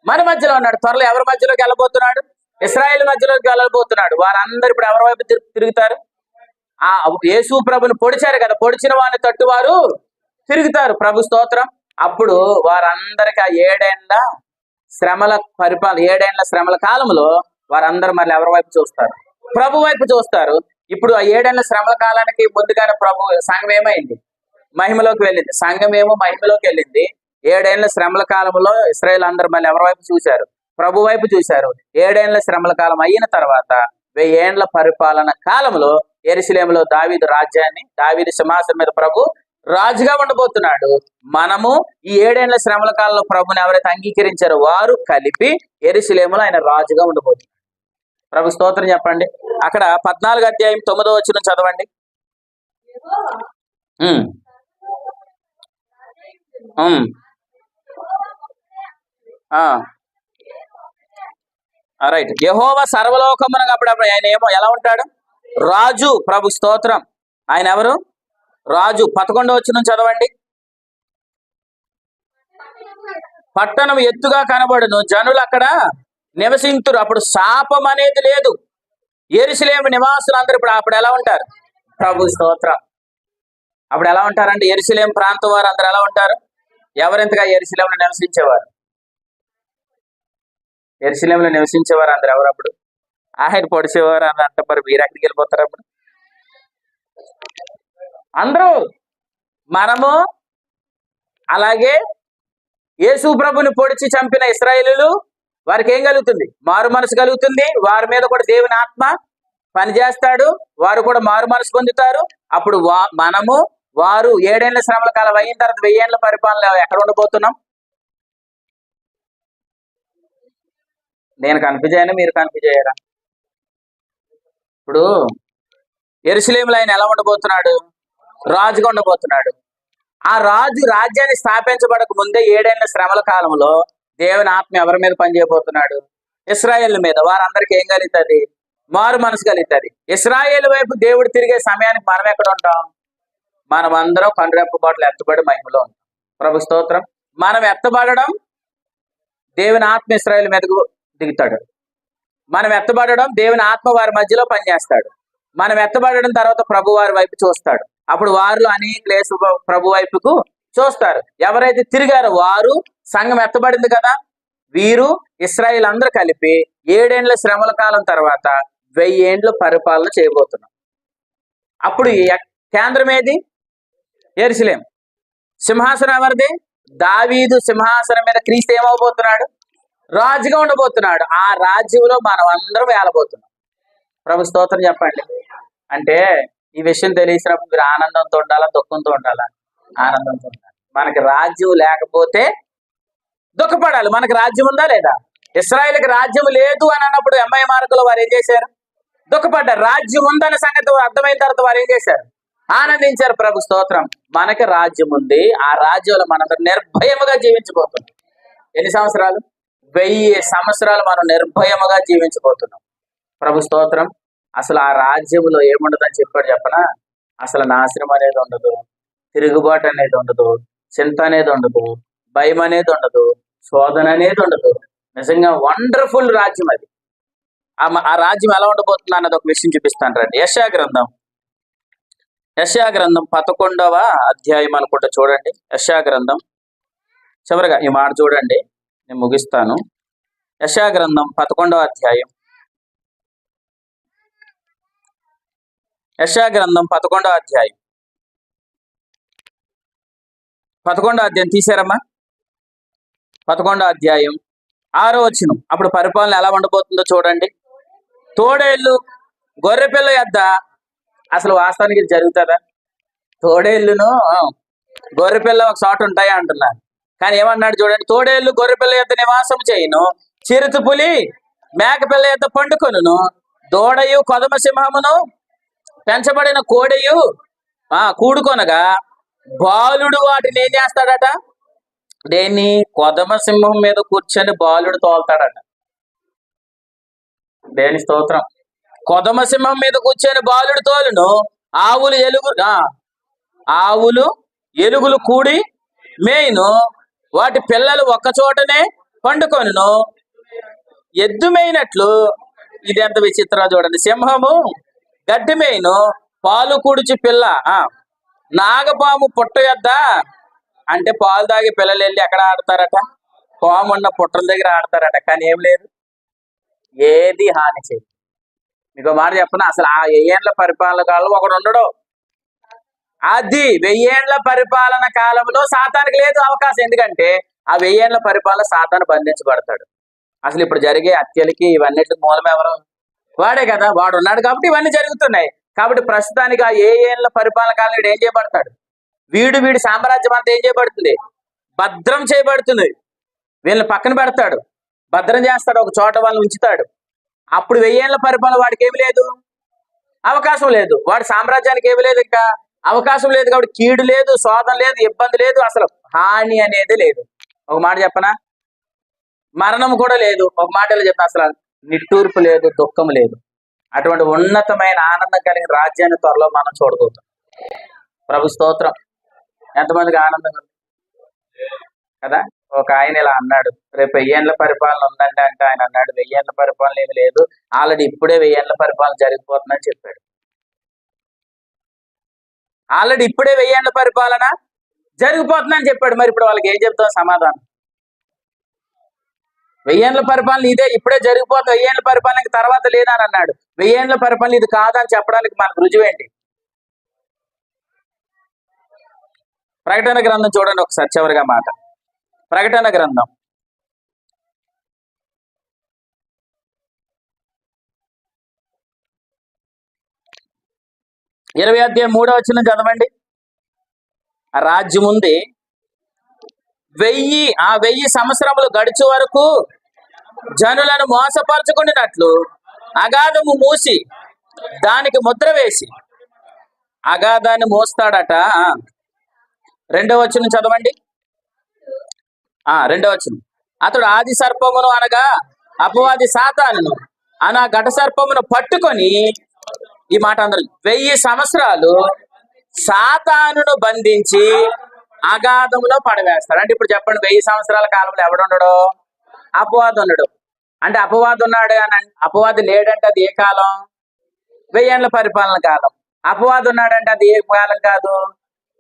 మన మధ్యలో ఉన్నాడు. త్వరలో ఎవరి మధ్యలోకి వెళ్ళబోతున్నాడు? ఇశ్రాయేలు మధ్యలోకి వెళ్ళబోతున్నాడు. వారందరూ ఇప్పుడు ఎవరి వైపు తిరుగుతారు? ఆ యేసు ప్రభుని పొడిచారు కదా, పొడిచిన వారిని తట్టువారు తిరుగుతారు. ప్రభు స్తోత్రం. అప్పుడు వారందరికి ఆ 7 ఏండ్ల శ్రమల పరిపాలన, 7 ఏండ్ల శ్రమల కాలంలో వారందరూ మళ్ళీ ఎవరి వైపు చూస్తారు? ప్రభు వైపు చూస్తారు. ఇప్పుడు ఆ 7 ఏండ్ల శ్రమల కాలానికి ముందుగానే ప్రభు సంఘం ఏమైంది? మహిమలోకి వెళ్ళింది. సంఘం ఏమో మహిమలోకి వెళ్ళింది. 7 ఏండ్ల శ్రమల కాలంలో ఇశ్రాయేలు అందరూ మళ్ళీ ఎవరి వైపు చూశారు? ప్రభు వైపు చూశారు. 7 ఏండ్ల శ్రమల కాలం అయిన తర్వాత 1000 ఏండ్ల పరిపాలన కాలంలో యెరూషలేములో దావీదు రాజ్యాన్ని, దావీదు సింహాసనం మీద ప్రభు రాజుగా ఉండబోతున్నాడు. మనము ఈ 7 ఏండ్ల శ్రమల కాలంలో ప్రభుని ఎవరైతే అంగీకరించారో వారు కలిపి యెరూషలేములో ఆయన రాజుగా ఉండబోతున్నాడు. ప్రభు స్తోత్రం చెప్పండి. అక్కడ 14వ అధ్యాయం 9వ వచనం చదవండి. రైట్. యెహోవా సర్వలోకమునకు అప్పుడప్పుడు ఆయన ఏమో ఎలా ఉంటాడు? రాజు. ప్రభు స్తోత్రం. ఆయన ఎవరు? రాజు. 11వ వచనం చదవండి. పట్టణం ఎత్తుగా కనబడును, జనులు అక్కడ నివసింతురు. అప్పుడు శాపం అనేది లేదు. యెరూషలేము నివాసులు అందరూ ఇప్పుడు అప్పుడు ఎలా ఉంటారు? ప్రభు స్తోత్రం. అప్పుడు ఎలా ఉంటారంటే యెరూషలేము ప్రాంతం వారు అందరూ ఎలా ఉంటారు? ఎవరెంతగా యెరూషలేములో నివసించేవారు? యెరూషలేములో నివసించేవారు అందరు ఎవరు? అప్పుడు ఆయన పొడిచేవారు అని అంటే మరి మీరు ఎక్కడికి వెళ్ళిపోతారు? అప్పుడు అందరూ మనము అలాగే యేసు ప్రభుని పొడిచి చంపిన ఇశ్రాయేలీయులు వారికి ఏం కలుగుతుంది? మారు మనసు కలుగుతుంది. వారి మీద కూడా దేవుని ఆత్మ పనిచేస్తాడు. వారు కూడా మారు మనసు పొందుతారు. అప్పుడు మనము వారు 7 ఏండ్ల శ్రమల కాలం అయిన తర్వాత 1000 ఏండ్ల పరిపాలన ఎక్కడ ఉండబోతున్నాం? నేను కన్ఫ్యూజ్ అయ్యాను, మీరు కన్ఫ్యూజ్ అయ్యారా? ఇప్పుడు యెరూషలేములో ఆయన ఎలా ఉండబోతున్నాడు? రాజుగా ఉండబోతున్నాడు. ఆ రాజు రాజ్యాన్ని స్థాపించబడక ముందే 7 ఏళ్ల శ్రమల కాలంలో దేవుని ఆత్మ ఎవరి మీద పనిచేయబోతున్నాడు? ఇశ్రాయేల్ మీద. వారందరికి ఏం కలుగుతుంది? మారు మనసు కలుగుతుంది. ఇశ్రాయేల్ వైపు దేవుడు తిరిగే సమయానికి మనం ఎక్కడ ఉంటాం? మనం అందరం కనురెప్పపాట్లు ఎత్తబడి మహిమలో ఉంటాం. ప్రభు స్తోత్రం. మనం ఎత్తబడడం, దేవుని ఆత్మ ఇశ్రాయేల్ మీదకు దిగుతాడు. మనం ఎత్తబడడం, దేవుని ఆత్మ వారి మధ్యలో పనిచేస్తాడు. మనం ఎత్తబడడం తర్వాత ప్రభు వారి వైపు చూస్తాడు. అప్పుడు వారిలో అనేక యేసు ప్రభు వైపుకు చూస్తారు. ఎవరైతే తిరిగారో వారు, సంఘం ఎత్తబడింది కదా, వీరు ఇశ్రాయేల్ అందరూ కలిపి 7 ఏళ్ల శ్రమల కాలం తర్వాత 1000 ఏండ్లు పరిపాలన చేయబోతున్నాం. అప్పుడు కేంద్రం ఏది? యెరూషలేం. సింహాసనం ఎవరిది? దావీదు సింహాసనం మీద క్రీస్తు ఏమవబోతున్నాడు? రాజుగా ఉండబోతున్నాడు. ఆ రాజ్యంలో మనం అందరం వేలబోతున్నాం. ప్రభు స్తోత్రం చెప్పండి. అంటే ఈ విషయం తెలిసినప్పుడు మీరు ఆనందంతో ఉండాలా, దుఃఖంతో ఉండాలా? ఆనందంతో ఉండాలి. మనకి రాజ్యం లేకపోతే దుఃఖపడాలి. మనకి రాజ్యం ఉందా లేదా? ఇశ్రాయేలుకి రాజ్యం లేదు అని అన్నప్పుడు ఎంఐ మార్గంలో వారు ఏం చేశారు? దుఃఖపడ్డారు. రాజ్యం ఉందన్న సంగతి అర్థమైన తర్వాత వారు ఏం చేశారు? ఆనందించారు. ప్రభు స్తోత్రం. మనకి రాజ్యం ఉంది. ఆ రాజ్యంలో మనందరం నిర్భయముగా జీవించబోతున్నాం. ఎన్ని సంవత్సరాలు? 1000 సంవత్సరాలు మనం నిర్భయముగా జీవించబోతున్నాం. ప్రభు స్తోత్రం. అసలు ఆ రాజ్యంలో ఏముండదని చెప్పాడు చెప్పనా? అసలు నాశనం అనేది ఉండదు, తిరుగుబాటు అనేది ఉండదు, చింత అనేది ఉండదు, భయం అనేది ఉండదు, శోధన అనేది ఉండదు. నిజంగా వండర్ఫుల్ రాజ్యం అది. ఆ రాజ్యం ఎలా ఉండబోతుంది అన్నది ఒక విషయం చూపిస్తాను రండి. యెషయా గ్రంథం 11వ అధ్యాయం అనుకుంటా, చూడండి. యెషయా గ్రంథం చివరిగా ఈ మాట చూడండి, నేను ముగిస్తాను. యెషయా గ్రంథం 11వ అధ్యాయం. యెషయా గ్రంథం 11వ అధ్యాయం. 11వ అధ్యాయం తీసారమ్మా? 11వ అధ్యాయం 6వ వచనం. అప్పుడు పరిపాలన ఎలా ఉండబోతుందో చూడండి. తోడేళ్ళు గొర్రెపిల్ల యొద్ద, అసలు వాస్తవానికి ఇది జరుగుతుందా? తోడేళ్ళును గొర్రెపిల్ల ఒక చోట ఉంటాయా అంటున్నారు. కానీ ఏమన్నాడు చూడండి. తోడేళ్ళు గొర్రెపిల్ల యొద్ద నివాసం చేయును, చిరుతపులి మేకపిల్ల యొద్ద పండుకొనును, దూడయు కొదమ సింహమును పెంచబడిన కోడెయు కూడుకొనగా బాలుడు వాటిని ఏం చేస్తాడట? దేన్ని? కొదమ సింహం మీద కూర్చొని బాలుడు తోలుతాడట. దేని స్తోత్రం. కొదమ సింహం మీద కూర్చొని బాలుడు తోలును. ఆవులు ఎలుగులు కూడి మేయును, వాటి పిల్లలు ఒక్క చోటనే పండుకొనును. ఎద్దు మేయినట్లు, ఇది ఎంత విచిత్రం చూడండి. సింహము గడ్డి మేయును, పాలు కుడిచి పిల్ల. నాగపాము పుట్ట యొద్ద, అంటే పాలు తాగి పిల్లలు వెళ్ళి ఎక్కడ ఆడతారట? పాము ఉన్న పుట్టల దగ్గర ఆడతారట. కానీ ఏం లేదు, ఏది హాని చేయదు. మీకు మాట చెప్పనా? అసలు ఆ 1000 ఏండ్ల పరిపాలన కాలంలో ఒకడు ఉండడు. అది 1000 ఏండ్ల పరిపాలన కాలంలో సాతానికి లేదు అవకాశం. ఎందుకంటే ఆ 1000 ఏండ్ల పరిపాలన సాతాను బంధించబడతాడు. అసలు ఇప్పుడు జరిగే హత్యలకి ఇవన్నిటికి మూలం ఎవరు? వాడే కదా. వాడు ఉన్నాడు కాబట్టి ఇవన్నీ జరుగుతున్నాయి. కాబట్టి ప్రస్తుతానికి ఆ 1000 ఏండ్ల పరిపాలన కాలం వీడు ఏం చేయబడతాడు? వీడి సామ్రాజ్యం అంతా ఏం చేయబడుతుంది? భద్రం చేయబడుతుంది. వీళ్ళని పక్కన పెడతాడు, భద్రం చేస్తాడు, ఒక చోట వాళ్ళని ఉంచుతాడు. అప్పుడు 1000 ఏండ్ల పరిపాలన వాడికి ఏమి లేదు, అవకాశం లేదు. వాడి సామ్రాజ్యానికి ఏమి లేదు, ఇంకా అవకాశం లేదు. కాబట్టి కీడు లేదు, శోధన లేదు, ఇబ్బంది లేదు, అసలు హాని అనేది లేదు. ఒక మాట చెప్పనా? మరణం కూడా లేదు. ఒక మాటలో చెప్పిన అసలు నిట్టూర్పు లేదు, దుఃఖం లేదు. అటువంటి ఉన్నతమైన ఆనందం కలిగిన రాజ్యాన్ని త్వరలో మనం చూడబోతాం. ప్రభు స్తోత్రం. ఎంతమందికి ఆనందంగా ఉంది కదా? ఒక ఆయన ఇలా అన్నాడు, రేపు 1000 ఏండ్ల పరిపాలన ఉందంటే, అంటే ఆయన అన్నాడు 1000 ఏండ్ల పరిపాలన ఏమి లేదు, ఆల్రెడీ ఇప్పుడే 1000 ఏండ్ల పరిపాలన జరిగిపోతుందని చెప్పాడు. ఆల్రెడీ ఇప్పుడే 1000 ఏండ్ల పరిపాలన జరిగిపోతుందని చెప్పాడు. మరి ఇప్పుడు వాళ్ళకి ఏం చెప్తాం సమాధానం? 1000 ఏండ్ల పరిపాలన ఇదే, ఇప్పుడే జరిగిపోతుంది, 1000 ఏండ్ల పరిపాలనకి తర్వాత లేదని అన్నాడు. 1000 ఏండ్ల పరిపాలన ఇది కాదని చెప్పడానికి మనకు రుజువేంటి? ప్రకటన గ్రంథం చూడండి ఒకసారి, చివరిగా మాట. ప్రకటన గ్రంథం 20వ అధ్యాయం 3వ వచనం చదవండి. ఆ రాజ్యం ఉంది. 1000 సంవత్సరములు గడిచే వరకు జనులను మోసపరచుకున్నట్లు అగాధము మూసి దానికి ముద్ర వేసి, అగాధాన్ని మోస్తాడట. రెండవ వచనం చదవండి. రెండవ వచనం. అతడు ఆది సర్పమును అనగా అపవాది సాతానును అనా ఘట సర్పమును పట్టుకొని, ఈ మాట అందరూ, 1000 సంవత్సరాలు సాతానును బంధించి అగాధములో పడవేస్తాడు. అంటే ఇప్పుడు చెప్పండి, 1000 సంవత్సరాల కాలంలో ఎవడుండడు? అపవాది ఉండడు. అంటే అపవాది ఉన్నాడు అని, అపవాది లేడంటే అది ఏ కాలం? 1000 ఏళ్ల పరిపాలన కాలం. అపవాది ఉన్నాడంటే అది ఏ కాలం కాదు?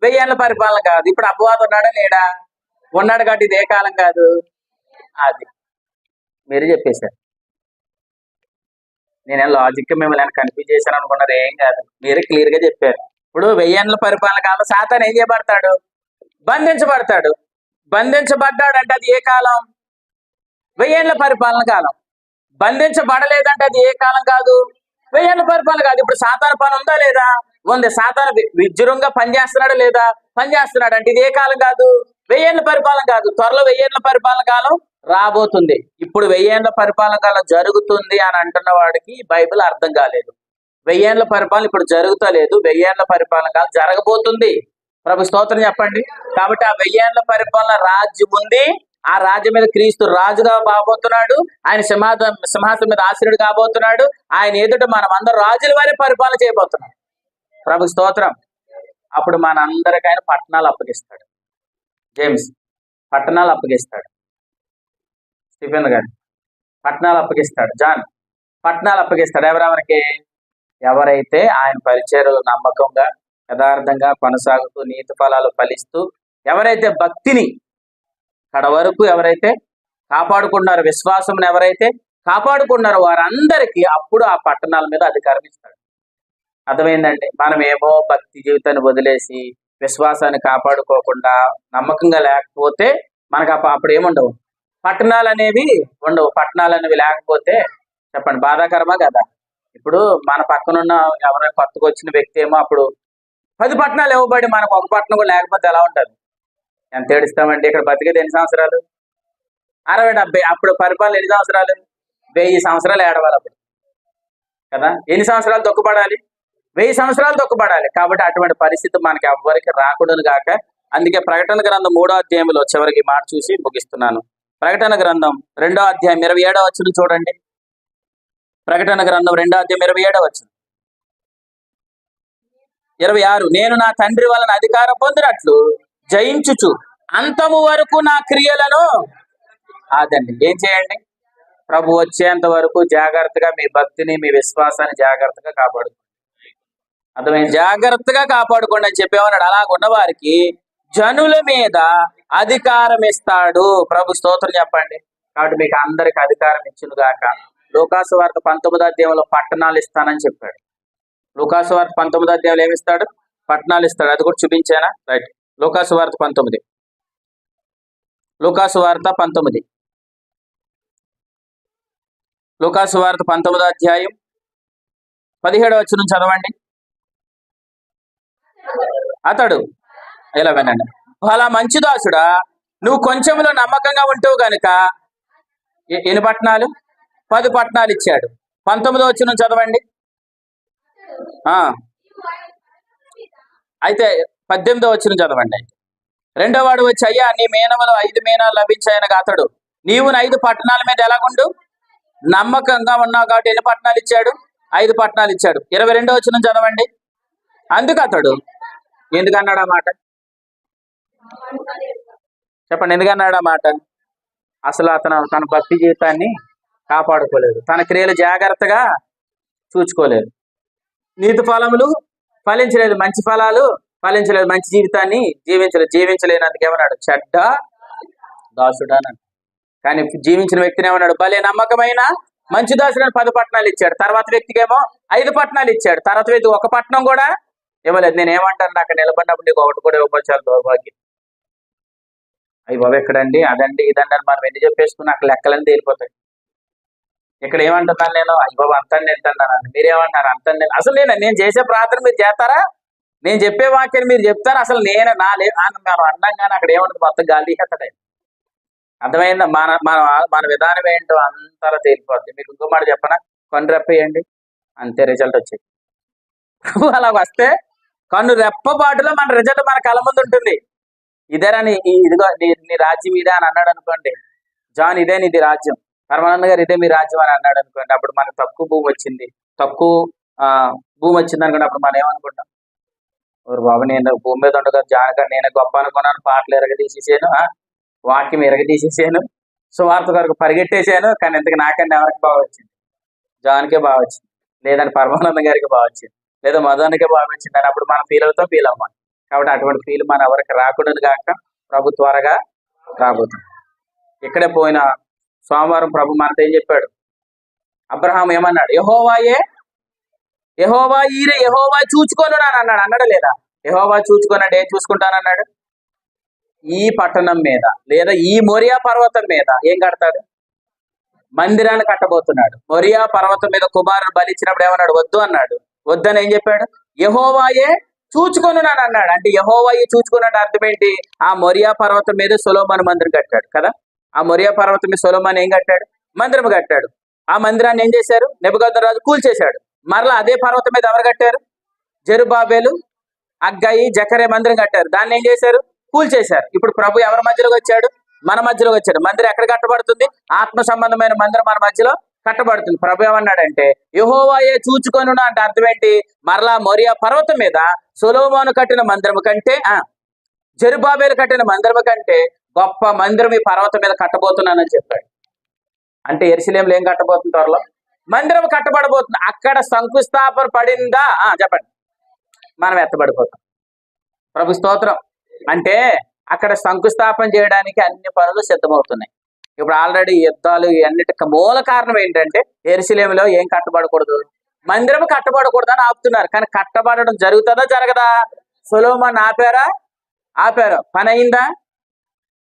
1000 ఏళ్ల పరిపాలన కాదు. ఇప్పుడు అపవాది ఉన్నాడా లేడా? ఉన్నాడు కాబట్టి ఇది ఏ కాలం కాదు? అది మీరు చెప్పేశారు. నేనేం లాజిక్ మిమ్మల్ని కన్ఫ్యూజ్ చేశాను అనుకున్నారు, ఏం కాదు, మీరు క్లియర్ గా చెప్పారు. ఇప్పుడు 1000 ఏళ్ల పరిపాలన కాలం సాతాను ఏం చేయబడతాడు? బంధించబడతాడు. బంధించబడ్డాడు అంటే అది ఏ కాలం? 1000 ఏళ్ల పరిపాలన కాలం. బంధించబడలేదంటే అది ఏ కాలం కాదు? 1000 ఏళ్ల పరిపాలన కాదు. ఇప్పుడు సాతాను పని ఉందా లేదా? ఉంది. సాతాను విజృంగా పనిచేస్తున్నాడా లేదా? పనిచేస్తున్నాడు. అంటే ఇది ఏ కాలం కాదు? 1000 ఏళ్ల పరిపాలన కాదు. త్వరలో 1000 ఏళ్ల పరిపాలన కాలం రాబోతుంది. ఇప్పుడు 1000 ఏళ్ల పరిపాలన కాలం జరుగుతుంది అని అంటున్న వాడికి బైబిల్ అర్థం కాలేదు. 1000 ఏళ్ల పరిపాలన ఇప్పుడు జరుగుతలేదు, 1000 ఏళ్ల పరిపాలన కాలం జరగబోతుంది. ప్రభు స్తోత్రం చెప్పండి. కాబట్టి ఆ 1000 ఏళ్ల పరిపాలన రాజ్యం ఉంది. ఆ రాజ్యం మీద క్రీస్తు రాజుగా కాబోతున్నాడు. ఆయన సింహాసనం మీద ఆశీనుడు కాబోతున్నాడు. ఆయన ఎదుట మనం అందరం రాజుల వారి పరిపాలన చేయబోతున్నాం. ప్రభు స్తోత్రం. అప్పుడు మన అందరికైనా పట్టణాలు అప్పగిస్తాడు. జేమ్స్ పట్టణాలు అప్పగిస్తాడు. స్టీఫెన్ గారు పట్టణాలు అప్పగిస్తాడు. జాన్ పట్టణాలు అప్పగిస్తాడు. ఎవరెవరికి? ఎవరైతే ఆయన పరిచర్యలు నమ్మకంగా యథార్థంగా కొనసాగుతూ నీతి ఫలాలు ఫలిస్తూ, ఎవరైతే భక్తిని కడ వరకు ఎవరైతే కాపాడుకున్నారో, విశ్వాసం ఎవరైతే కాపాడుకున్నారో వారందరికీ అప్పుడు ఆ పట్టణాల మీద అధికారం ఇస్తాడు. అర్థమైందండి? మనం ఏమో భక్తి జీవితాన్ని వదిలేసి విశ్వాసాన్ని కాపాడుకోకుండా నమ్మకంగా లేకపోతే మనకు అప్పుడు ఏముండవు, పట్టణాలు అనేవి ఉండవు. పట్టణాలు అనేవి లేకపోతే చెప్పండి, బాధాకరమా కదా? ఇప్పుడు మన పక్కనున్న ఎవరైనా కొత్తగా వచ్చిన వ్యక్తి ఏమో అప్పుడు 10 పట్టణాలు ఇవ్వబడి మనకు ఒక పట్టణం కూడా లేకపోతే ఎలా ఉంటుంది? ఎంత ఏడుస్తామండి. ఇక్కడ బతికేది ఎన్ని సంవత్సరాలు? 60, 70. అప్పుడు పరిపాలన ఎన్ని సంవత్సరాలు? 1000 సంవత్సరాలు ఏడవాలి అప్పుడు కదా. ఎన్ని సంవత్సరాలు దొక్కపడాలి? 1000 సంవత్సరాలు దొక్కపడాలి. కాబట్టి అటువంటి పరిస్థితి మనకి ఎవ్వరికి రాకూడదు గాక. అందుకే ప్రకటన గ్రంథం 3వ అధ్యాయంలో చివరికి మాట చూసి ముగిస్తున్నాను. ప్రకటన గ్రంథం 2వ అధ్యాయం 27వ వచనం చూడండి. ప్రకటన గ్రంథం 2వ అధ్యాయం 27వ వచనం. 26. నేను నా తండ్రి వలన అధికారం పొందినట్లు జయించుచు అంతము వరకు నా క్రియలను అదండి. ఏం చేయండి? ప్రభు వచ్చేంత వరకు జాగ్రత్తగా మీ భక్తిని, మీ విశ్వాసాన్ని జాగ్రత్తగా కాపాడు. అర్థమైంది? జాగ్రత్తగా కాపాడుకోండి అని చెప్పేమన్నాడు. అలాగున్న వారికి జనుల మీద అధికారం ఇస్తాడు. ప్రభు స్తోత్రం చెప్పండి. కాబట్టి మీకు అందరికి అధికారం ఇచ్చును గాక. లూకాసు వార్త 19వ అధ్యాయంలో పట్టణాలు ఇస్తానని చెప్పాడు. లూకాసు వార్త 19వ అధ్యాయంలో ఏమిస్తాడు? పట్టణాలు ఇస్తాడు. అది కూడా చూపించానా? రైట్. లూకాసు వార్త 19. లూకాసు వార్త 19. లూకాసు వార్త 19వ అధ్యాయం 17వ వచనం చదవండి. అతడు ఇలా వినండి. అలా మంచి దాసుడా, నువ్వు కొంచెంలో నమ్మకంగా ఉంటావు గనుక ఎన్ని పట్టణాలు? 10 పట్టణాలు ఇచ్చాడు. 19వ వచనం చదవండి. అయితే 18వ వచనం చదవండి. రెండో వాడు వచ్చి, అయ్యా నీ మేనములు 5 మీనాలు లభించాయనగా అతడు, నీవు 5 పట్టణాల మీద ఎలాగుండు? నమ్మకంగా ఉన్నావు కాబట్టి ఎన్ని పట్టణాలు ఇచ్చాడు? 5 పట్టణాలు ఇచ్చాడు. 22వ వచనం చదవండి. అందుకు అతడు ఎందుకన్నాడు ఆ మాట? చెప్పండి, ఎందుకన్నాడు ఆ మాట? అసలు అతను తన భక్తి జీవితాన్ని కాపాడుకోలేదు, తన క్రియలు జాగ్రత్తగా చూసుకోలేదు, నీతి ఫలములు ఫలించలేదు, మంచి ఫలాలు ఫలించలేదు, మంచి జీవితాన్ని జీవించలేనందుకు ఏమన్నాడు? చెడ్డ దాసుడానని. కానీ జీవించిన వ్యక్తిని ఏమన్నాడు? భలే నమ్మకమైన మంచి దాసుడని 10 పట్టణాలు ఇచ్చాడు. తర్వాత వ్యక్తికి ఏమో 5 పట్టణాలు ఇచ్చాడు. తర్వాత వ్యక్తి 1 పట్టణం కూడా ఇవ్వలేదు. నేను ఏమంటాను, నాకు నిలబడినప్పుడు నీకు 1 కూడా ఇవ్వబోచాలి దౌర్భాగ్యం. అయ్యి బాబు ఎక్కడండి, అదండి ఇదండి అని మనం ఎన్ని చెప్పేసుకుని అక్కడ లెక్కలన్నీ తేలిపోతాయి. ఇక్కడ ఏమంటున్నాను నేను? అయ్యి బాబు అంతాన్ని తింటున్నాను, మీరేమంటారు? అంతాన్ని అసలు నేను చేసే ప్రార్థన మీరు చేస్తారా? నేను చెప్పే వాక్యాన్ని మీరు చెప్తారా? అసలు నేను అన్నంగానే అక్కడ ఏమంటుంది? మొత్తం గాలి ఎత్తడే. అర్థమైందా? మన మన మన విధానం ఏంటో అంతలా తేలిపోద్ది. మీకు ఇంకో మాట చెప్పనా? కన్ను రెప్పేయండి, అంతే రిజల్ట్ వచ్చేది. ప్రభు అలా వస్తే కన్ను రెప్పపాటులో మన రిజల్ట్ మన కళ్ళ ముందు ఉంటుంది. ఇదేరా ఇదిగో నీ రాజ్యం ఇదే అని అన్నాడు అనుకోండి. జాన్ ఇదే నీది రాజ్యం, పరమానంద గారు ఇదే మీ రాజ్యం అని అన్నాడు అనుకోండి. అప్పుడు మనకు తక్కువ భూమి వచ్చింది, తక్కువ భూమి వచ్చింది అనుకోండి. అప్పుడు మనం ఏమనుకుంటాం? ఓరు బాబు, నేను భూమి మీద ఉండగా జాన్ గారు నేను గొప్ప అనుకున్నాను, పాటలు ఎరగదీసేసాను, వాక్యం ఎరగదీసేసాను, సువార్త వరకు పరిగెట్టేసాను, కానీ ఇంతకు నాకన్నా ఎవరికి బాగా వచ్చింది? జాన్కే బాగా వచ్చింది, లేదంటే పరమానంద గారికి బాగా వచ్చింది, లేదా మదన్కే బాగా వచ్చింది అని అప్పుడు మనం ఫీల్ అవుతాం, ఫీల్ అవ్వం. కాబట్టి అటువంటి ఫీల్ మన ఎవరికి రాకూడదు కాక ప్రభు త్వరగా రాబోతుంది. ఇక్కడే పోయిన సోమవారం ప్రభు మనతో ఏం చెప్పాడు? అబ్రహాం ఏమన్నాడు? యెహోవా ఈరే, యెహోవా చూచుకోను అని అన్నాడు. అన్నాడా లేదా? యెహోవా చూచుకోనండి, ఏం చూసుకుంటానన్నాడు? ఈ పట్టణం మీద లేదా ఈ మోరియా పర్వతం మీద ఏం కడతాడు? మందిరాన్ని కట్టబోతున్నాడు. మోరియా పర్వతం మీద కుమారుడు బలిచ్చినప్పుడు ఏమన్నాడు? వద్దు అన్నాడు. వద్దని ఏం చెప్పాడు? యెహోవాయే చూచుకొను అని అన్నాడు. అంటే యెహోవాయే చూచుకున్నాడు అర్థం ఏంటి? ఆ మోరియా పర్వతం మీద సొలొమోను మందిరం కట్టాడు కదా. ఆ మోరియా పర్వతం మీద సొలొమోను ఏం కట్టాడు? మందిరం కట్టాడు. ఆ మందిరాన్ని ఏం చేశారు? నెబుకద్నెజరు కూల్చేశాడు. మరలా అదే పర్వతం మీద ఎవరు కట్టారు? జెరుబ్బాబెలు, అగ్గయి, జకర్యా మందిరం కట్టారు. దాన్ని ఏం చేశారు? కూల్చేశారు. ఇప్పుడు ప్రభు ఎవరి మధ్యలోకి వచ్చాడు? మన మధ్యలోకి వచ్చాడు. మందిరం ఎక్కడ కట్టబడుతుంది? ఆత్మ సంబంధమైన మందిరం మన మధ్యలో కట్టబడుతుంది. ప్రభు ఏమన్నాడంటే యెహోవాయే చూచుకొను అంటే అర్థం ఏంటి? మరలా మోరియా పర్వతం మీద సొలొమోను కట్టిన మందిరం కంటే, జెరుబ్బాబెలు కట్టిన మందిరం కంటే గొప్ప మందిరం ఈ పర్వతం మీద కట్టబోతున్నానని చెప్పాడు. అంటే యెరూషలేములో ఏం కట్టబోతుంది? త్వరలో మందిరం కట్టబడబోతుంది. అక్కడ శంకుస్థాపన పడిందా? చెప్పండి. మనం ఎత్తబడిపోతాం. ప్రభు స్తోత్రం. అంటే అక్కడ శంకుస్థాపన చేయడానికి అన్ని పనులు సిద్ధమవుతున్నాయి. ఇప్పుడు ఆల్రెడీ యుద్ధాలు అన్నిటికి మూల కారణం ఏంటంటే యెరూషలేములో ఏం కట్టబడకూడదు? మందిరం కట్టబడకూడదు అని ఆపుతున్నారు. కానీ కట్టబడడం జరుగుతుందా జరగదా? సొలొమోను ఆపారు. పని అయిందా?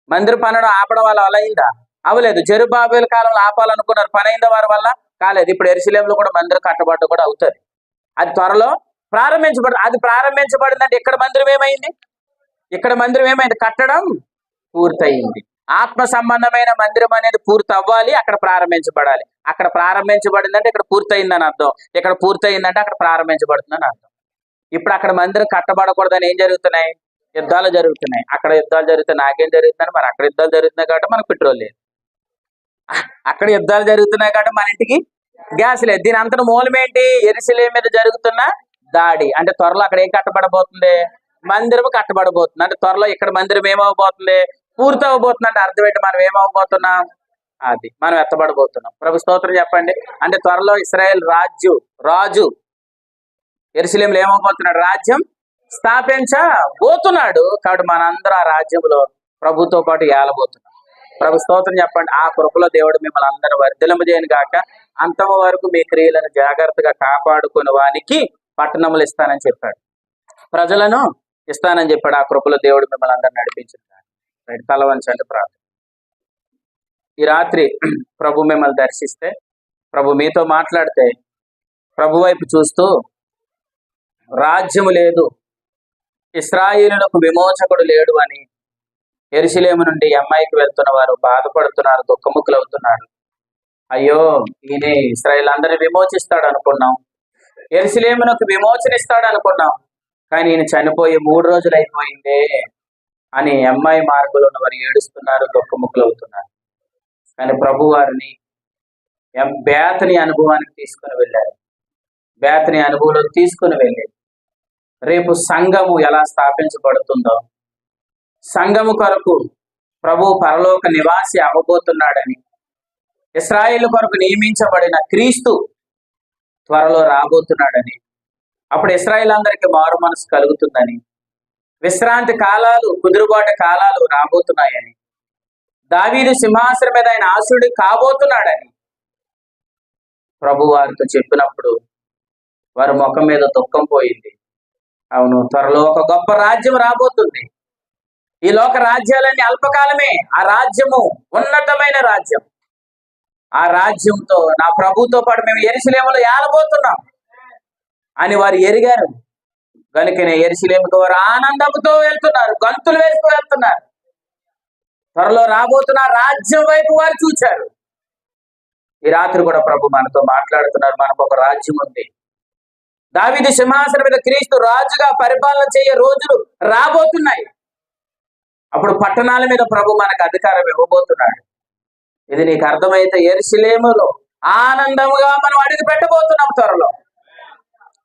మందిరం పనులు ఆపడం వల్ల అయిందా? అవలేదు. జెరుబ్బాబెలు కాలంలో ఆపాలనుకున్నారు, పని అయిందా వారి వల్ల? కాలేదు. ఇప్పుడు యెరూషలేములో కూడా మందిరం కట్టబడ్డ కూడా అవుతుంది. అది త్వరలో ప్రారంభించబడింది. అది ప్రారంభించబడిందంటే ఇక్కడ మందిరం ఏమైంది? కట్టడం పూర్తయింది. ఆత్మ సంబంధమైన మందిరం అనేది పూర్తి అవ్వాలి, అక్కడ ప్రారంభించబడాలి. అక్కడ ప్రారంభించబడిందంటే ఇక్కడ పూర్తయిందని అర్థం. ఇక్కడ పూర్తయిందంటే అక్కడ ప్రారంభించబడుతుందని అర్థం. ఇప్పుడు అక్కడ మందిరం కట్టబడకూడదని ఏం జరుగుతున్నాయి? యుద్ధాలు జరుగుతున్నాయి. అక్కడ యుద్ధాలు జరుగుతున్నాయి. నాకేం జరుగుతుంది? మరి అక్కడ యుద్ధాలు జరుగుతున్నాయి కాబట్టి మనకు పెట్రోల్ లేదు. అక్కడ యుద్ధాలు జరుగుతున్నాయి కాబట్టి మన ఇంటికి గ్యాస్ లేదు. దీని అంతటి మూలం ఏంటి? యెరూషలేము మీద జరుగుతున్న దాడి. అంటే త్వరలో అక్కడ ఏం కట్టబడబోతుంది? మందిరం కట్టబడబోతుంది. అంటే త్వరలో ఇక్కడ మందిరం ఏమవబోతుంది? పూర్తి అవ్వబోతుంది. అంటే అర్థం ఏంటి? మనం ఏమవబోతున్నాం? అది మనం ఎత్తబడబోతున్నాం. ప్రభు స్తోత్రం చెప్పండి. అంటే త్వరలో ఇశ్రాయేల్ రాజు యెరూషలేములో ఏమవబోతున్నాడు? రాజ్యం స్థాపించబోతున్నాడు. కాబట్టి మనందరూ ఆ రాజ్యంలో ప్రభుతో పాటు ఏలబోతున్నాం. ప్రభు స్తోత్రం చెప్పండి. ఆ కృపలో దేవుడు మిమ్మల్ని అందరూ వర్ధిల్లజేయను గాక. అంతము వరకు మీ క్రియలను జాగ్రత్తగా కాపాడుకుని వానికి పట్టణములు ఇస్తానని చెప్పాడు, ప్రజలను ఇస్తానని చెప్పాడు. ఆ కృపలో దేవుడు మిమ్మల్ని అందరూ నడిపించుతాడు. తల వంచండి, ప్రార్థన. ఈ రాత్రి ప్రభు మిమ్మల్ని దర్శిస్తే, ప్రభు మీతో మాట్లాడితే, ప్రభు వైపు చూస్తూ రాజ్యము లేదు, ఇశ్రాయేలులకు విమోచకుడు లేడు అని యెరూషలేము నుండి అమ్మాయికి వెళ్తున్న వారు బాధపడుతున్నారు, దుఃఖముఖులు అవుతున్నారు. అయ్యో, ఈయన ఇశ్రాయేలు అందరిని విమోచిస్తాడు అనుకున్నాం, యెరూషలేమునకు విమోచన ఇస్తాడు అనుకున్నాం, కానీ ఈయన చనిపోయి 3 రోజులు అయిపోయిందే అని అమ్మాయి మార్గంలో ఉన్న వారు ఏడుస్తున్నారు, దుఃఖముఖులు అవుతున్నారు. కానీ ప్రభు వారిని బేతని అనుభవానికి తీసుకుని వెళ్ళారు. బేతని అనుభవంలో తీసుకుని వెళ్ళి రేపు సంఘము ఎలా స్థాపించబడుతుందో, సంఘము కొరకు ప్రభు పరలోక నివాసి అవ్వబోతున్నాడని, ఇశ్రాయేలు కొరకు నియమించబడిన క్రీస్తు త్వరలో రాబోతున్నాడని, అప్పుడు ఇశ్రాయేలు అందరికీ మారు మనసు కలుగుతుందని, విశ్రాంతి కాలాలు, కుదురుబాటు కాలాలు రాబోతున్నాయని, దావీదు సింహాసనం మీద ఆయన ఆశుడి కాబోతున్నాడని ప్రభు వారితో చెప్పినప్పుడు వారి ముఖం మీద దుఃఖం పోయింది. అవును, త్వరలో ఒక గొప్ప రాజ్యం రాబోతుంది. ఈ లోక రాజ్యాలన్నీ అల్పకాలమే. ఆ రాజ్యము ఉన్నతమైన రాజ్యం. ఆ రాజ్యంతో నా ప్రభుతో పాటు మేము యెరూషలేములో ఏలబోతున్నాం అని వారు ఎరిగారు. కనుకనే యెరూషలేముకు వారు ఆనందంతో వెళ్తున్నారు, గంతులు వేస్తూ వెళ్తున్నారు. త్వరలో రాబోతున్న రాజ్యం వైపు వారు చూచారు. ఈ రాత్రి కూడా ప్రభు మనతో మాట్లాడుతున్నారు. మనకు ఒక రాజ్యం ఉంది. దావీదు సింహాసనం మీద క్రీస్తు రాజుగా పరిపాలన చేయ రోజులు రాబోతున్నాయి. అప్పుడు పట్టణాల మీద ప్రభు మనకు అధికారం ఇవ్వబోతున్నాడు. ఇది నీకు అర్థమైతే యెరూషలేములో ఆనందముగా మనం అడుగు పెట్టబోతున్నాం. త్వరలో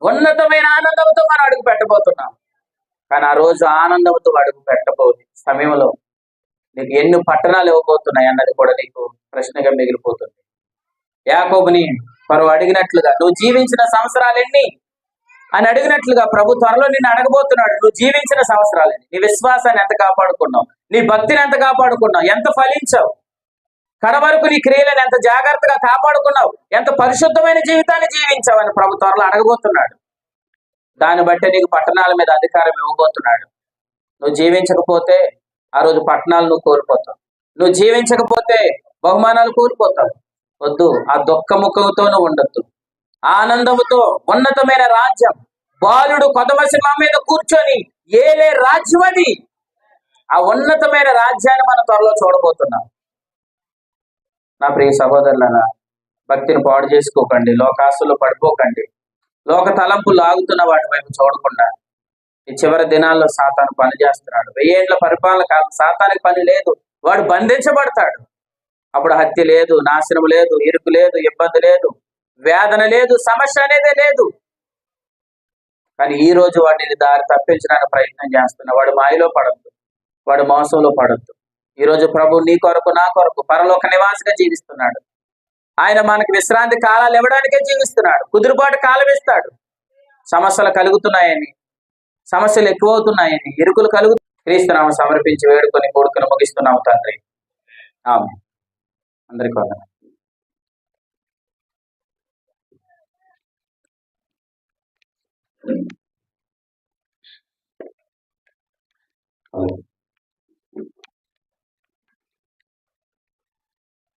ఉన్నతమైన ఆనందంతో మనం అడుగు పెట్టబోతున్నాం. కానీ ఆ రోజు ఆనందంతో అడుగు పెట్టబోతుంది సమయంలో నీకు ఎన్ని పట్టణాలు ఇవ్వబోతున్నాయి అన్నది కూడా నీకు ప్రశ్నగా మిగిలిపోతుంది. యాకోబుని పరువు అడిగినట్లుగా నువ్వు జీవించిన సంవత్సరాలు ఎన్ని అని అడిగినట్లుగా ప్రభు త్వరలో నిన్ను అడగబోతున్నాడు. నువ్వు జీవించిన సంవత్సరాలని, నీ విశ్వాసాన్ని ఎంత కాపాడుకున్నావు, నీ భక్తిని ఎంత కాపాడుకున్నావు, ఎంత ఫలించావు, కడవరకు నీ క్రియలను ఎంత జాగ్రత్తగా కాపాడుకున్నావు, ఎంత పరిశుద్ధమైన జీవితాన్ని జీవించావు అని ప్రభు త్వరలో అడగబోతున్నాడు. దాన్ని బట్టి నీకు పట్టణాల మీద అధికారం ఇవ్వబోతున్నాడు. నువ్వు జీవించకపోతే ఆ రోజు పట్టణాలు నువ్వు కోల్పోతావు. నువ్వు జీవించకపోతే బహుమానాలు కోల్పోతావు. వద్దు, ఆ దుఃఖముఖంతో నువ్వు ఉండొద్దు. ఆనందముతో ఉన్నతమైన రాజ్యం, బాలుడు కొదమ సింహం మీద కూర్చొని ఏలే రాజ్యం అది. ఆ ఉన్నతమైన రాజ్యాన్ని మనం త్వరలో చూడబోతున్నాం. నా ప్రియ సహోదరులనా, భక్తిని పాడు చేసుకోకండి, లోకాసులు పడిపోకండి, లోక తలంపు లాగుతున్న వాటి వైపు చూడకుండా. ఈ చివరి దినాల్లో సాతాను పని చేస్తున్నాడు. 1000 ఏళ్ల పరిపాలన కాలం సాతానికి పని లేదు. వాడు బంధించబడతాడు. అప్పుడు హత్య లేదు, నాశనం లేదు, ఇరుకు లేదు, ఇబ్బంది లేదు, వేదన లేదు, సమస్య అనేదే లేదు. కానీ ఈ రోజు వాడిని దారి తప్పించడానికి ప్రయత్నం చేస్తున్నా. వాడు మాయలో పడద్దు, వాడు మోసంలో పడద్దు. ఈ రోజు ప్రభు నీ కొరకు నా కొరకు పరలోక నివాసిగా జీవిస్తున్నాడు. ఆయన మనకు విశ్రాంతి కాలాలు ఇవ్వడానికే జీవిస్తున్నాడు. కుదురుబాటు కాలం ఇస్తాడు. సమస్యలు కలుగుతున్నాయని, సమస్యలు ఎక్కువవుతున్నాయని, ఇరుకులు క్రీస్తునామం సమర్పించి వేడుకొని కొడుకును ముగిస్తున్నాము తండ్రి. ఆమేన్. అందరికీ వందనాలు.